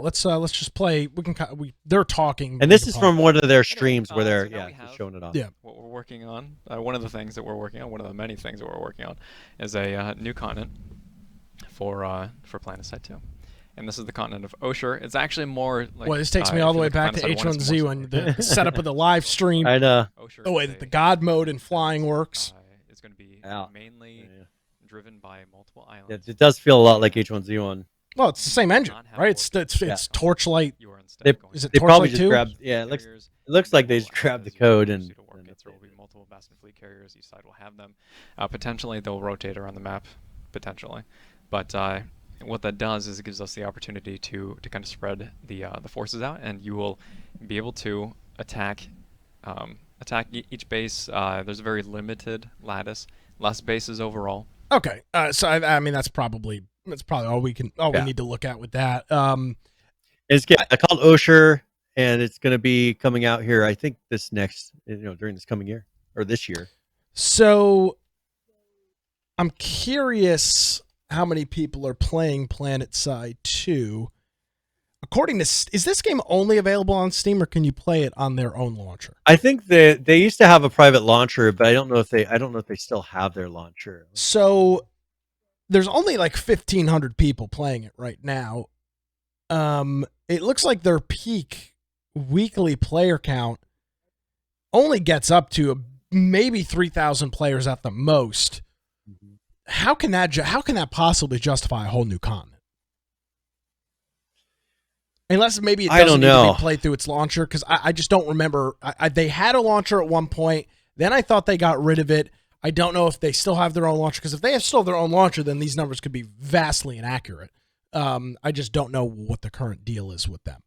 S1: Let's just play. They're talking,
S3: and this is from one of their streams where they're showing it off.
S1: Yeah,
S4: what we're working on. One of the things that we're working on. One of the many things that we're working on is a new continent for PlanetSide 2. And this is the continent of Osher. It's actually more like...
S1: Well, this takes me all the way back to H1Z1, the setup of the live stream.
S3: I know.
S1: The way that the God mode and flying works.
S4: It's going to be mainly driven by multiple islands.
S3: It does feel a lot like H1Z1.
S1: Well, it's the same engine, right? It's Torchlight.
S3: Is it Torchlight 2? It looks like they just grabbed the code and...
S4: There will be multiple Best in Fleet carriers. Each side will have them. Potentially, they'll rotate around the map. Potentially. But... what that does is it gives us the opportunity to kind of spread the forces out, and you will be able to attack each base. There's a very limited lattice, less bases overall.
S1: Okay, so I mean that's probably all we need to look at with that.
S3: It's called Osher, and it's going to be coming out here. I think during this coming year or this year.
S1: So I'm curious how many people are playing PlanetSide 2. according to, is this game only available on Steam, or can you play it on their own launcher?
S3: I think that they used to have a private launcher, but I don't know if they still have their launcher.
S1: So there's only like 1,500 people playing it right now. It looks like their peak weekly player count only gets up to maybe 3,000 players at the most.
S3: Mm-hmm.
S1: How can that possibly justify a whole new continent? Unless maybe it doesn't need to be played through its launcher, because I just don't remember. They had a launcher at one point. Then I thought they got rid of it. I don't know if they still have their own launcher, because if they still have their own launcher, then these numbers could be vastly inaccurate. I just don't know what the current deal is with them.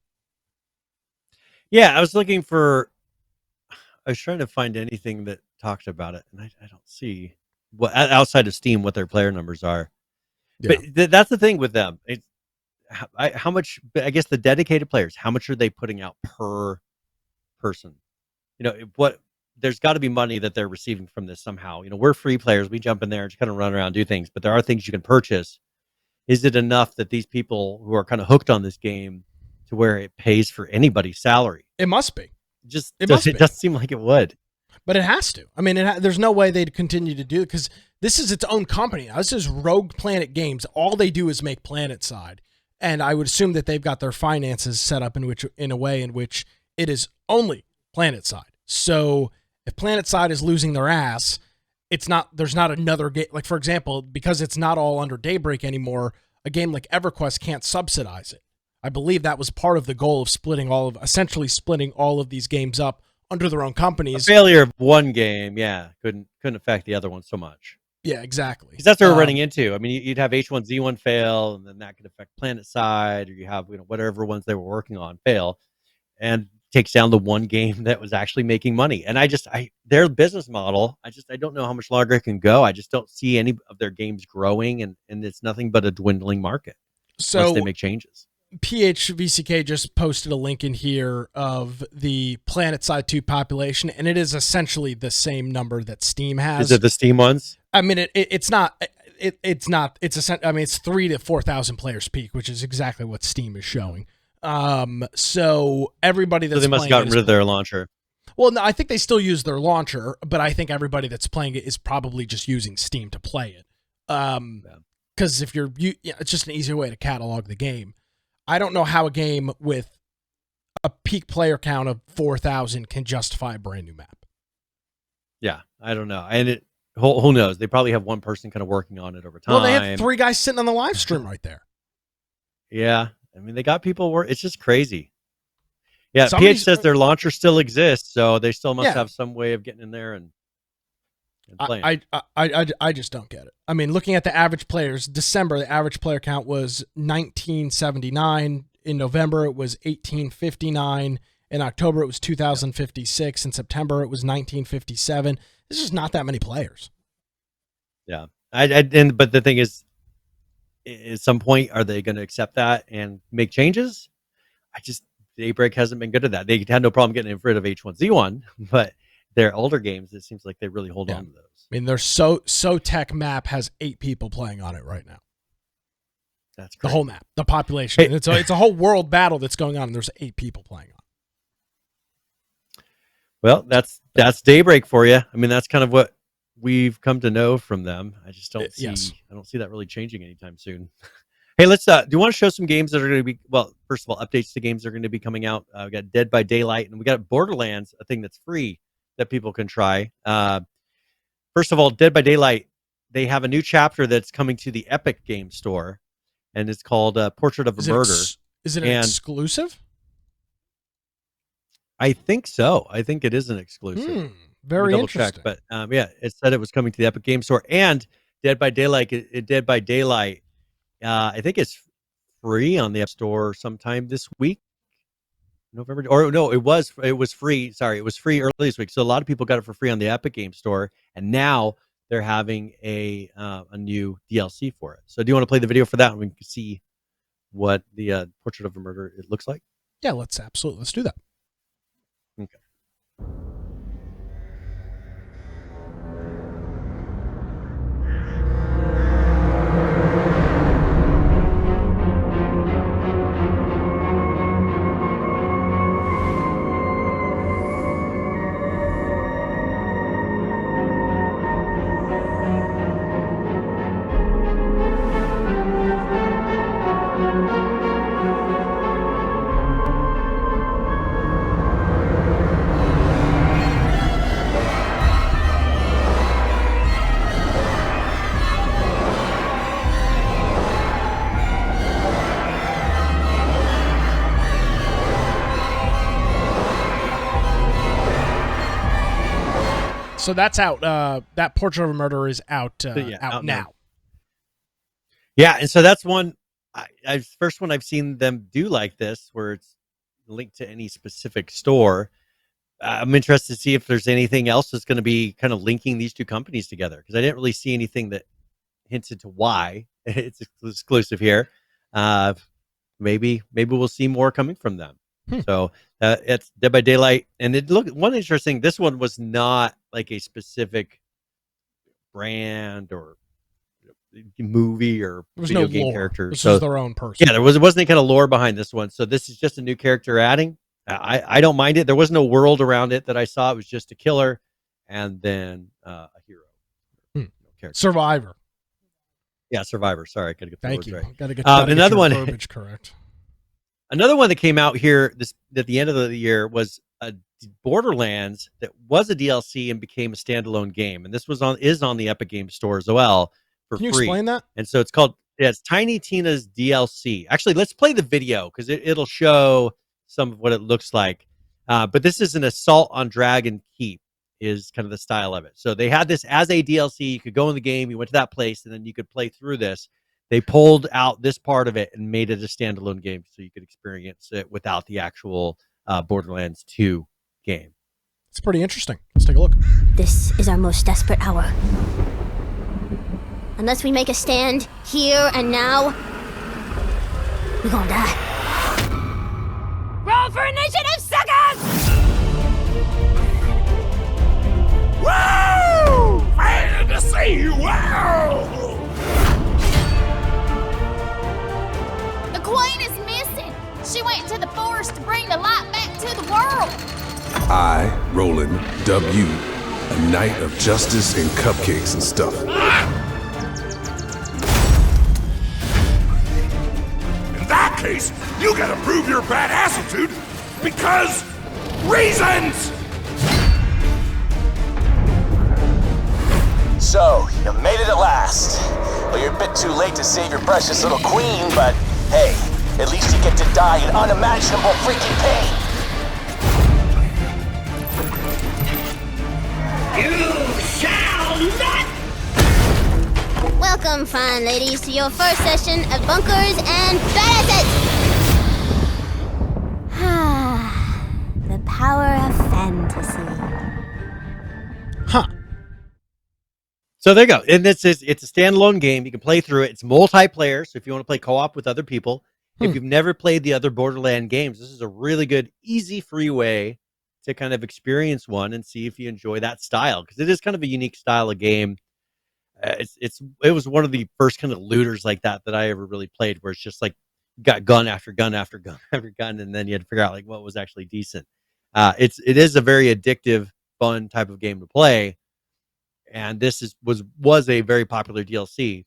S3: Yeah, I was trying to find anything that talked about it, and I don't see what outside of Steam what their player numbers are. Yeah. But that's the thing with them. It's how much, I guess, the dedicated players, how much are they putting out per person? There's got to be money that they're receiving from this somehow. We're free players. We jump in there and just kind of run around, do things, but there are things you can purchase. Is it enough that these people who are kind of hooked on this game to where it pays for anybody's salary?
S1: It must be.
S3: It doesn't seem like it would.
S1: But it has to. I mean, there's no way they'd continue to do it, because this is its own company. Now, this is Rogue Planet Games. All they do is make PlanetSide. And I would assume that they've got their finances set up in a way in which it is only PlanetSide. So if PlanetSide is losing their ass, there's not another game. Like, for example, because it's not all under Daybreak anymore, a game like EverQuest can't subsidize it. I believe that was part of the goal of essentially splitting all of these games up under their own companies.
S3: A failure of one game, couldn't affect the other one so much.
S1: Yeah, exactly.
S3: Because that's what we're running into. I mean, you'd have H1Z1 fail, and then that could affect PlanetSide, or you have whatever ones they were working on fail, and takes down the one game that was actually making money. And their business model, I don't know how much longer it can go. I just don't see any of their games growing, and it's nothing but a dwindling market unless they make changes.
S1: PHVCK just posted a link in here of the PlanetSide 2 population, and it is essentially the same number that Steam has.
S3: Is it the Steam ones?
S1: I mean, it's not. It's 3,000 to 4,000 players peak, which is exactly what Steam is showing. So everybody that's
S3: they must have gotten rid of their launcher.
S1: Well, no, I think they still use their launcher, but I think everybody that's playing it is probably just using Steam to play it. Because if it's just an easier way to catalog the game. I don't know how a game with a peak player count of 4,000 can justify a brand new map.
S3: Yeah, I don't know. And who knows? They probably have one person kind of working on it over time.
S1: Well, they have 3 guys sitting on the live stream right there.
S3: Yeah. I mean, they got people It's just crazy. Yeah, PH says their launcher still exists, so they still must have some way of getting in there and playing.
S1: I just don't get it. I mean, looking at the average players, December, the average player count was 1,979. In November, it was 1,859. In October, it was 2,056. In September, it was 1,957. This is not that many players.
S3: Yeah. But the thing is, at some point, are they going to accept that and make changes? Daybreak hasn't been good at that. They had no problem getting rid of H1Z1, but their older games, it seems like they really hold on to those.
S1: I mean, their So Tech map has 8 people playing on it right now.
S3: That's great.
S1: The whole map, the population. Hey. It's a whole world battle that's going on, and there's 8 people playing on it.
S3: Well, that's Daybreak for you. I mean, that's kind of what we've come to know from them. I just don't see. Yes. I don't see that really changing anytime soon. Hey, let's. Do you want to show some games that are going to be? Well, first of all, updates to games that are going to be coming out. We got Dead by Daylight, and we got Borderlands, a thing that's free that people can try. First of all, Dead by Daylight, they have a new chapter that's coming to the Epic Game Store, and it's called Portrait of a Murder.
S1: Is it an exclusive?
S3: I think so. I think it is an exclusive.
S1: Very interesting.
S3: Check, but it said it was coming to the Epic Game Store, and Dead by Daylight. Dead by Daylight. I think it's free on the App Store sometime this week. November, or no, it was free. Sorry, it was free early this week. So a lot of people got it for free on the Epic Game Store, and now they're having a new DLC for it. So do you want to play the video for that, and we can see what the Portrait of a Murder it looks like?
S1: Yeah, let's do that.
S3: Okay.
S1: So that's out. That Portrait of a Murderer is out. Out now.
S3: Yeah, and so that's one. First one I've seen them do like this, where it's linked to any specific store. I'm interested to see if there's anything else that's going to be kind of linking these two companies together, because I didn't really see anything that hinted to why it's exclusive here. Maybe we'll see more coming from them. So it's Dead by Daylight, and one interesting. This one was not like a specific brand or movie or video game character.
S1: This is their own person.
S3: Yeah, there wasn't any kind of lore behind this one. So this is just a new character adding. I don't mind it. There was no world around it that I saw. It was just a killer and then a hero.
S1: Survivor.
S3: Yeah, Survivor. Sorry, I gotta get the
S1: Thank
S3: words
S1: you.
S3: right.
S1: Gotta get
S3: another one.
S1: Verbiage correct.
S3: Another one that came out here at the end of the year was Borderlands, that was a DLC and became a standalone game, and this is on the Epic Games Store as well for free.
S1: Can you explain that?
S3: And so it's Tiny Tina's DLC. Actually, let's play the video because it'll show some of what it looks like. But this is an Assault on Dragon Keep, is kind of the style of it. So they had this as a DLC. You could go in the game, you went to that place, and then you could play through this. They pulled out this part of it and made it a standalone game so you could experience it without the actual Borderlands 2 game.
S1: It's pretty interesting. Let's take a look.
S5: This is our most desperate hour. Unless we make a stand here and now, we're gonna die. Roll for initiative, suckers!
S2: Woo! Fantasy! Wow!
S5: The queen is missing. She went to the forest to bring the light back to the world.
S6: I, Roland W., a knight of justice and cupcakes and stuff.
S2: In that case, you gotta prove your badassitude because reasons!
S7: So, you made it at last. Well, you're a bit too late to save your precious little queen, but hey, at least you get to die in unimaginable freaking pain.
S2: You shall not!
S5: Welcome, fine ladies, to your first session of Bunkers and Badasses! The power of fantasy.
S1: Huh.
S3: So there you go. And it's a standalone game. You can play through it. It's multiplayer, so if you want to play co-op with other people. If you've never played the other Borderland games, this is a really good, easy, free way to kind of experience one and see if you enjoy that style, because it is kind of a unique style of game. It was one of the first kind of looters like that I ever really played, where it's just like you got gun after gun after gun after gun, and then you had to figure out like what was actually decent. It is a very addictive, fun type of game to play, and this was a very popular DLC.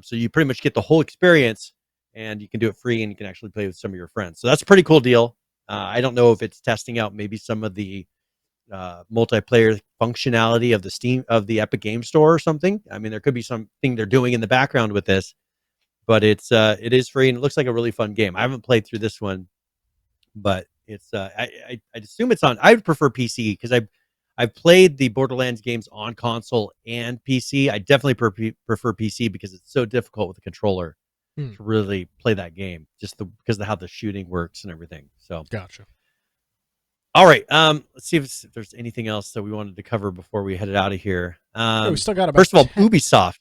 S3: So you pretty much get the whole experience, and you can do it free, and you can actually play with some of your friends. So that's a pretty cool deal. I don't know if it's testing out maybe some of the multiplayer functionality of the Epic Game Store or something. I mean, there could be something they're doing in the background with this, but it is free, and it looks like a really fun game. I haven't played through this one, but it's I assume it's on. I would prefer PC because I've played the Borderlands games on console and PC. I definitely prefer PC because it's so difficult with the controller to really play that game, just because of how the shooting works and everything. So
S1: Gotcha.
S3: All right. Let's see if there's anything else that we wanted to cover before we headed out of here.
S1: We still got about
S3: first of all, Ubisoft.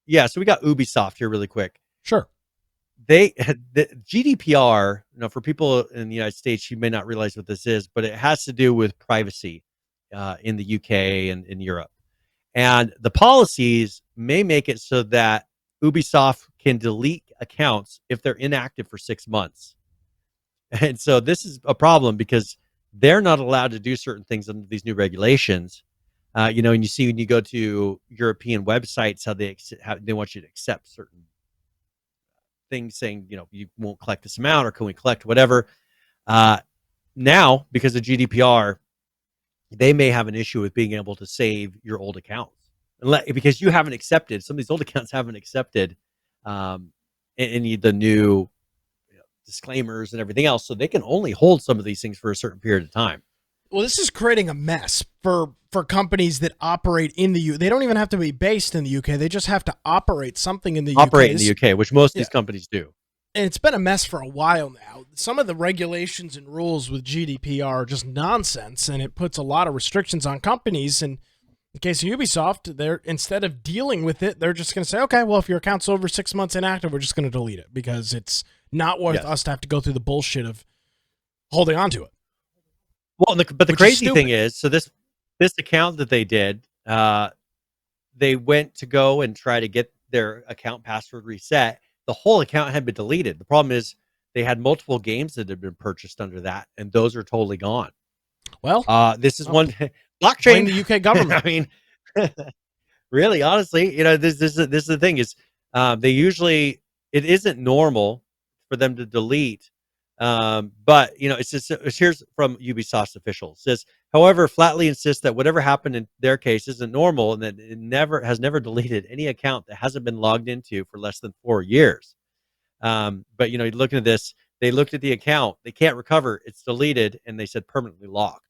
S3: Yeah, so we got Ubisoft here really quick.
S1: Sure.
S3: The GDPR, for people in the United States, you may not realize what this is, but it has to do with privacy in the UK and in Europe. And the policies may make it so that Ubisoft can delete accounts if they're inactive for 6 months. And so this is a problem because they're not allowed to do certain things under these new regulations. And you see when you go to European websites, how they want you to accept certain things saying, you won't collect this amount, or can we collect whatever. Now, because of GDPR, they may have an issue with being able to save your old accounts because you haven't accepted, some of these old accounts haven't accepted any of the new disclaimers and everything else. So they can only hold some of these things for a certain period of time.
S1: Well, this is creating a mess for companies that operate in the U. They don't even have to be based in the UK. They just have to operate something in the UK.
S3: Operate in the UK, which most of these companies do.
S1: And it's been a mess for a while now. Some of the regulations and rules with GDPR are just nonsense, and it puts a lot of restrictions on companies. And in the case of Ubisoft, they're instead of dealing with it, they're just going to say, okay, well, if your account's over 6 months inactive, we're just going to delete it because it's not worth us to have to go through the bullshit of holding on to it.
S3: Well, but the crazy thing is, so this account that they did, they went to go and try to get their account password reset. The whole account had been deleted. The problem is they had multiple games that had been purchased under that, and those are totally gone.
S1: Well,
S3: this is one blockchain.
S1: The UK government.
S3: I mean, really, honestly, this is the thing is, they usually it isn't normal for them to delete. But it's here's from Ubisoft's officials. It says, however, flatly insists that whatever happened in their case isn't normal and that it has never deleted any account that hasn't been logged into for less than 4 years. But looking at this, they looked at the account, they can't recover, it's deleted, and they said permanently locked.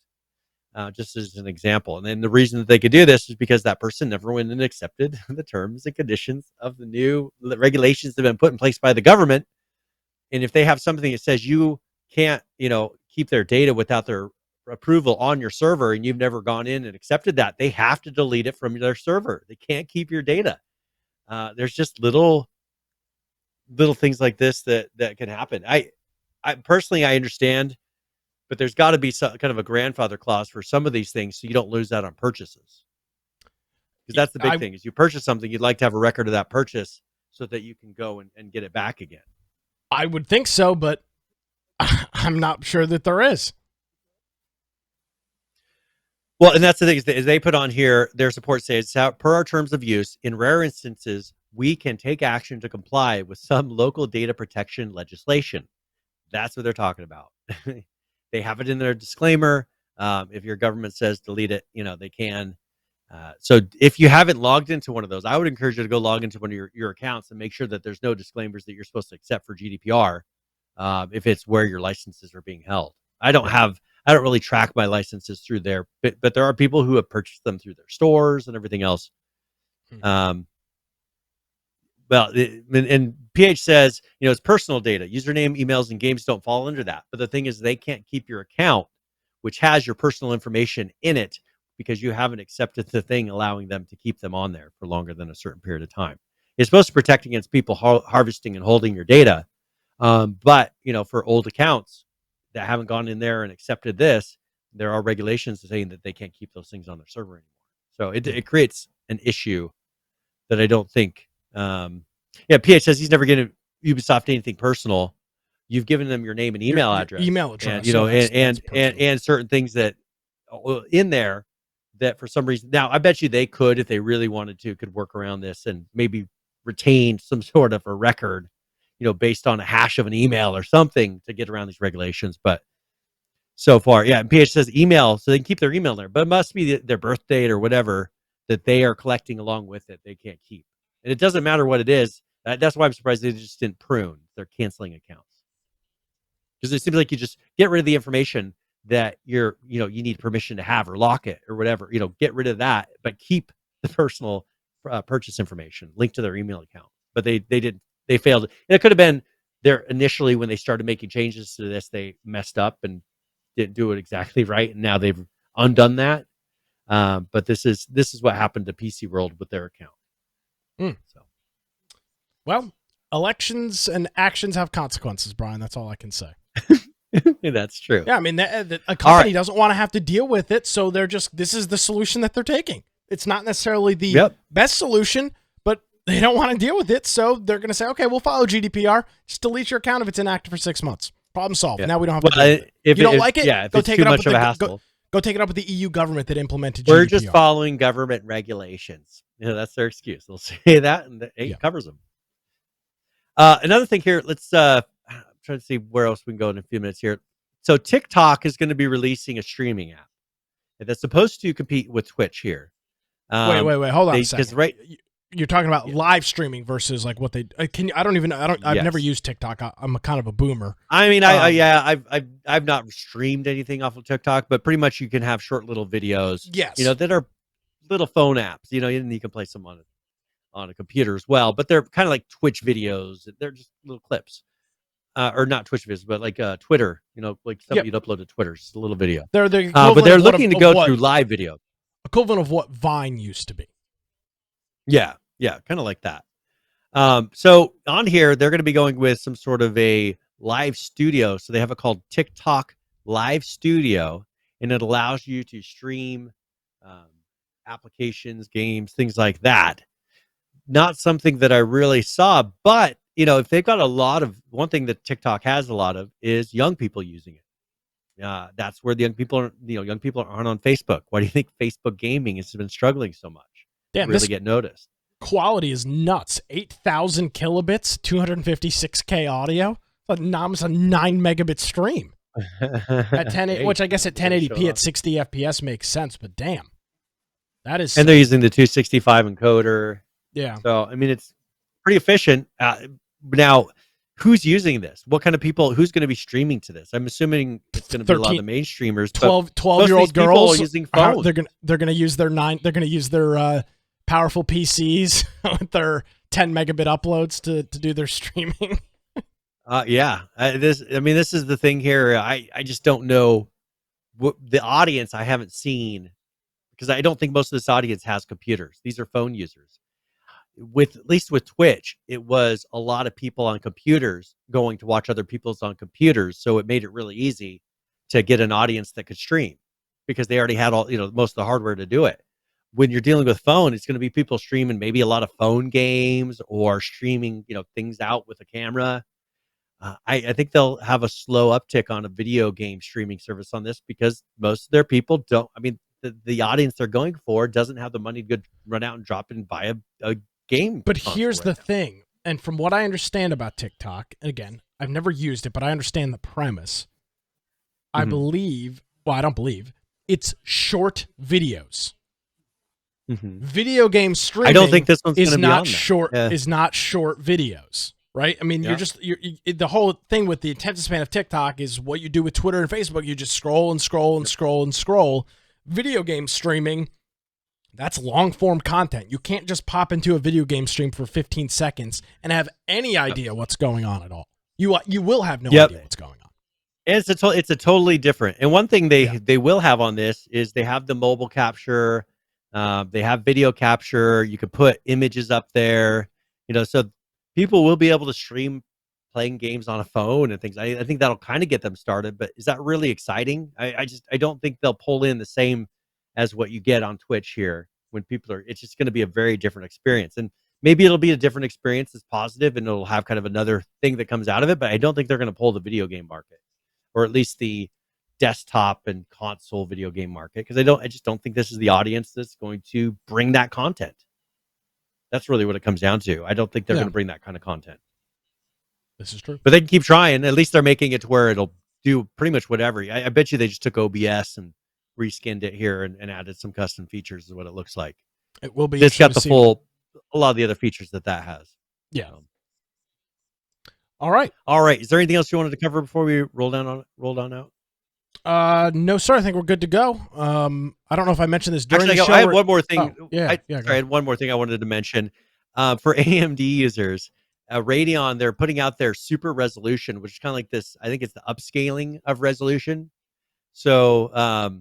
S3: Just as an example. And then the reason that they could do this is because that person never went and accepted the terms and conditions of the new regulations that have been put in place by the government. And if they have something that says you can't, keep their data without their approval on your server, and you've never gone in and accepted that, they have to delete it from their server. They can't keep your data. There's just little things like this that can happen. I personally, I understand, but there's got to be some kind of a grandfather clause for some of these things so you don't lose out on purchases. Because that's the big thing is you purchase something, you'd like to have a record of that purchase so that you can go and get it back again.
S1: I would think so, but I'm not sure that there is.
S3: Well, and that's the thing is they put on here, their support says, per our terms of use, in rare instances, we can take action to comply with some local data protection legislation. That's what they're talking about. They have it in their disclaimer. If your government says delete it, they can. So if you haven't logged into one of those, I would encourage you to go log into one of your accounts and make sure that there's no disclaimers that you're supposed to accept for GDPR if it's where your licenses are being held. I don't really track my licenses through there, but there are people who have purchased them through their stores and everything else. And PH says, it's personal data. Username, emails, and games don't fall under that. But the thing is, they can't keep your account, which has your personal information in it, because you haven't accepted the thing allowing them to keep them on there for longer than a certain period of time. It's supposed to protect against people harvesting and holding your data. But, for old accounts that haven't gone in there and accepted this, there are regulations saying that they can't keep those things on their server anymore. So it creates an issue that I don't think. PH says he's never given Ubisoft anything personal. You've given them your name and email address.
S1: Email address.
S3: And certain things that in there that for some reason, now I bet you they could, if they really wanted to, could work around this and maybe retain some sort of a record, based on a hash of an email or something to get around these regulations. But so far, and PH says email, so they can keep their email there, but it must be their birth date or whatever that they are collecting along with it. They can't keep, and it doesn't matter what it is. That's why I'm surprised they just didn't prune. They're canceling accounts because it seems like you just get rid of the information that you need permission to have or lock it or whatever, get rid of that, but keep the personal purchase information linked to their email account. But they failed. And it could have been there initially when they started making changes to this, they messed up and didn't do it exactly right. And now they've undone that. But this is what happened to PC World with their account. So,
S1: well, elections and actions have consequences, Brian. That's all I can say.
S3: That's true.
S1: Yeah, I mean, a company doesn't want to have to deal with it, so this is the solution that they're taking. It's not necessarily the best solution, but they don't want to deal with it, so they're going to say, okay, we'll follow GDPR. Just delete your account if it's inactive for 6 months. Problem solved. Yeah. Now we don't have to deal with it. If you don't like it, go take it up with go take it up with the EU government that implemented GDPR.
S3: We're just following government regulations. That's their excuse. They'll say that, and it covers them. Another thing here, let's try to see where else we can go in a few minutes here. So TikTok is going to be releasing a streaming app that's supposed to compete with Twitch here.
S1: Wait. Hold on a second. you're talking about live streaming versus like what they can. I don't even know. I've never
S3: Yes.
S1: used TikTok. I'm a kind of a boomer.
S3: I mean, I've not streamed anything off of TikTok, but pretty much you can have short little videos,
S1: Yes.
S3: that are little phone apps, and you can play some on a computer as well, but they're kind of like Twitch videos. They're just little clips. Or not Twitch videos, but like Twitter, like something you'd upload to Twitter, just a little video.
S1: They're the
S3: But they're
S1: equivalent
S3: looking to go through live video.
S1: equivalent of what Vine used to be.
S3: Yeah, kind of like that. So on here, they're going to be going with some sort of a live studio. So they have it called TikTok Live Studio, and it allows you to stream applications, games, things like that. Not something that I really saw, but if they've got one thing that TikTok has a lot of is young people using it. That's where the young people are. Young people aren't on Facebook. Why do you think Facebook gaming has been struggling so much?
S1: Damn,
S3: really get noticed.
S1: Quality is nuts. 8,000 kilobits, 256K audio. Almost a 9 megabit stream at 10, which I guess at 1080p at 60 FPS makes sense. But damn, that is.
S3: And they're using the 265 encoder.
S1: Yeah.
S3: So I mean, it's pretty efficient. Now, who's using this? What kind of people? Who's going to be streaming to this? I'm assuming it's going to be a lot of the main streamers.
S1: 12-year-old girls
S3: using phones.
S1: They're going to use their They're going to use their powerful PCs with their 10 megabit uploads to do their streaming.
S3: This is the thing here. I just don't know what the audience. I haven't seen, because I don't think most of this audience has computers. These are phone users. At least with Twitch, it was a lot of people on computers going to watch other people's on computers, so it made it really easy to get an audience that could stream, because they already had all most of the hardware to do it. When you're dealing with phone, it's going to be people streaming maybe a lot of phone games or streaming things out with a camera. I think they'll have a slow uptick on a video game streaming service on this, because most of their people don't. I mean, the audience they're going for doesn't have the money to run out and drop it and buy a game.
S1: But here's the thing, and from what I understand about TikTok, again, I've never used it, but I understand the premise. I believe, well, I don't believe, it's short videos. Video game streaming.
S3: I don't think this one's
S1: is
S3: going to be
S1: not
S3: on that.
S1: short.
S3: Yeah.
S1: Is not short videos, right? I mean, you're the whole thing with the attention span of TikTok is what you do with Twitter and Facebook. You just scroll and scroll and scroll and scroll. Video game streaming, that's long form content. You can't just pop into a video game stream for 15 seconds and have any idea what's going on at all. You will have no idea what's going on.
S3: And it's a totally different. And one thing they will have on this is they have the mobile capture. They have video capture. You could put images up there. So people will be able to stream playing games on a phone and things. I think that'll kind of get them started. But is that really exciting? I don't think they'll pull in the same as what you get on Twitch here when people are. It's just going to be a very different experience, and maybe it'll be a different experience that's positive, and it'll have kind of another thing that comes out of it. But I don't think they're going to pull the video game market, or at least the desktop and console video game market, because I just don't think this is the audience that's going to bring that content. That's really what it comes down to. I don't think they're going to bring that kind of content.
S1: This is true.
S3: But they can keep trying. At least they're making it to where it'll do pretty much whatever. I bet you they just took OBS and reskinned it here and added some custom features is what it looks like.
S1: It will be.
S3: It's got a lot of the other features that has.
S1: Yeah. All right.
S3: Is there anything else you wanted to cover before we roll down out?
S1: No, sir. I think we're good to go. I don't know if I mentioned this during the show.
S3: I have one more thing.
S1: I
S3: had one more thing I wanted to mention. For AMD users, Radeon, they're putting out their super resolution, which is kind of like this. I think it's the upscaling of resolution. So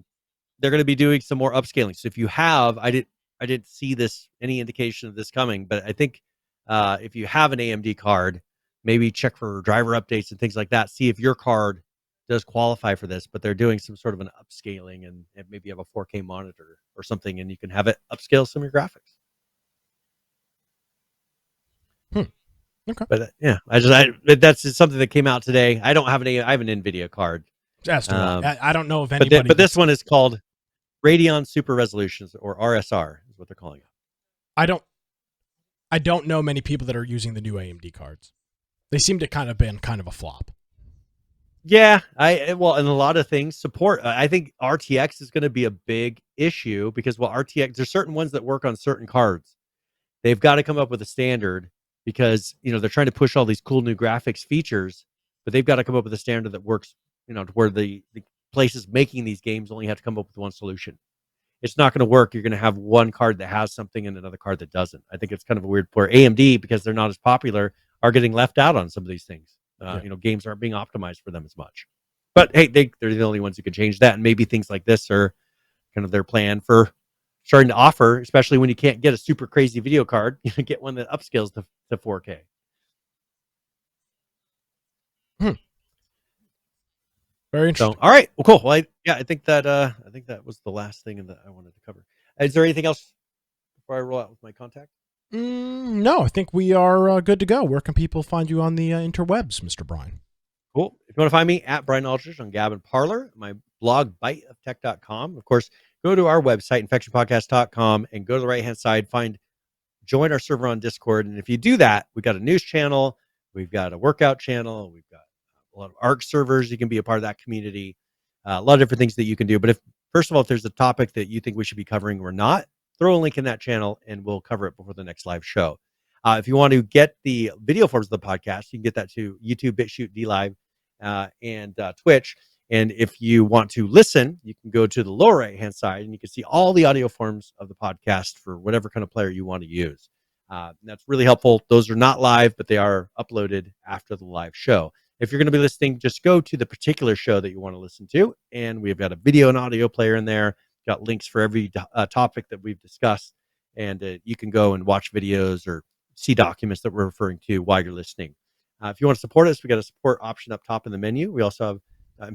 S3: they're going to be doing some more upscaling. So if you have, I didn't see any indication of this coming, but I think if you have an AMD card, maybe check for driver updates and things like that. See if your card does qualify for this, but they're doing some sort of an upscaling and maybe you have a 4K monitor or something, and you can have it upscale some of your graphics.
S1: Okay.
S3: But that's something that came out today. I have an Nvidia card.
S1: I don't know if anybody.
S3: But this one is called Radeon Super Resolutions, or RSR is what they're calling it.
S1: I don't know many people that are using the new AMD cards. They seem to kind of been kind of a flop.
S3: Yeah, and a lot of things support. I think RTX is going to be a big issue because RTX, there's certain ones that work on certain cards, they've got to come up with a standard because, they're trying to push all these cool new graphics features, but they've got to come up with a standard that works, to where the places making these games only have to come up with one solution. It's not going to work. You're going to have one card that has something and another card that doesn't. I think it's kind of a weird where AMD, because they're not as popular, are getting left out on some of these things. Games aren't being optimized for them as much. But hey, they're the only ones who can change that. And maybe things like this are kind of their plan for starting to offer, especially when you can't get a super crazy video card, get one that upscales to 4K.
S1: Very interesting.
S3: So, all right. Well, cool. Well, I think that was the last thing that I wanted to cover. Is there anything else before I roll out with my contact?
S1: No, I think we are good to go. Where can people find you on the interwebs, Mr. Brian?
S3: Cool. If you want to find me, at Brian Aldridge on Gab and Parler, my blog, biteoftech.com. Of course, go to our website, infectionpodcast.com, and go to the right-hand side, join our server on Discord. And if you do that, we've got a news channel, we've got a workout channel, we've got a lot of ARC servers. You can be a part of that community. A lot of different things that you can do. But first of all, if there's a topic that you think we should be covering or not, throw a link in that channel and we'll cover it before the next live show. If you want to get the video forms of the podcast, you can get that to YouTube, BitChute, DLive, and Twitch. And if you want to listen, you can go to the lower right-hand side and you can see all the audio forms of the podcast for whatever kind of player you want to use. That's really helpful. Those are not live, but they are uploaded after the live show. If you're going to be listening, just go to the particular show that you want to listen to. And we've got a video and audio player in there. Got links for every topic that we've discussed. And you can go and watch videos or see documents that we're referring to while you're listening. If you want to support us, we got a support option up top in the menu. We also have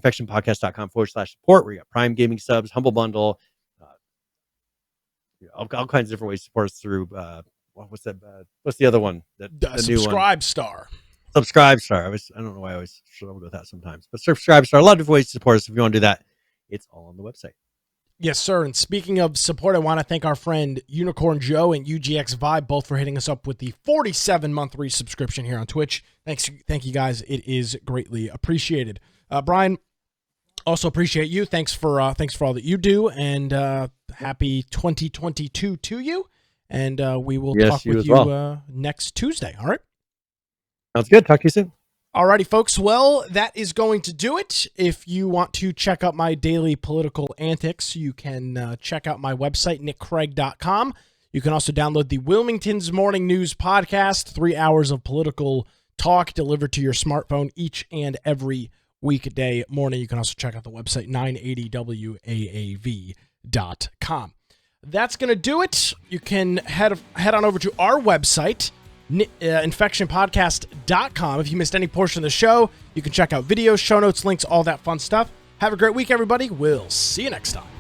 S3: infectionpodcast.com/support, where you got Prime Gaming subs, Humble Bundle, all kinds of different ways to support us through. What's the other one? The new one. Subscribe Star. I don't know why I always struggle with that sometimes. But Subscribe Star, a lot of different ways to support us. If you want to do that, it's all on the website.
S1: Yes, sir. And speaking of support, I want to thank our friend Unicorn Joe and UGX Vibe both for hitting us up with the 47-month resubscription here on Twitch. Thank you guys. It is greatly appreciated. Brian, also appreciate you. Thanks for all that you do, and happy 2022 to you. And we will talk with you next Tuesday. All right.
S3: Sounds good. Talk to you soon.
S1: Alrighty, folks. Well, that is going to do it. If you want to check out my daily political antics, you can check out my website, nickcraig.com. You can also download the Wilmington's Morning News podcast, 3 hours of political talk delivered to your smartphone each and every weekday morning. You can also check out the website, 980waav.com. That's going to do it. You can head on over to our website, infectionpodcast.com. If you missed any portion of the show, you can check out videos, show notes, links, all that fun stuff. Have a great week, everybody. We'll see you next time.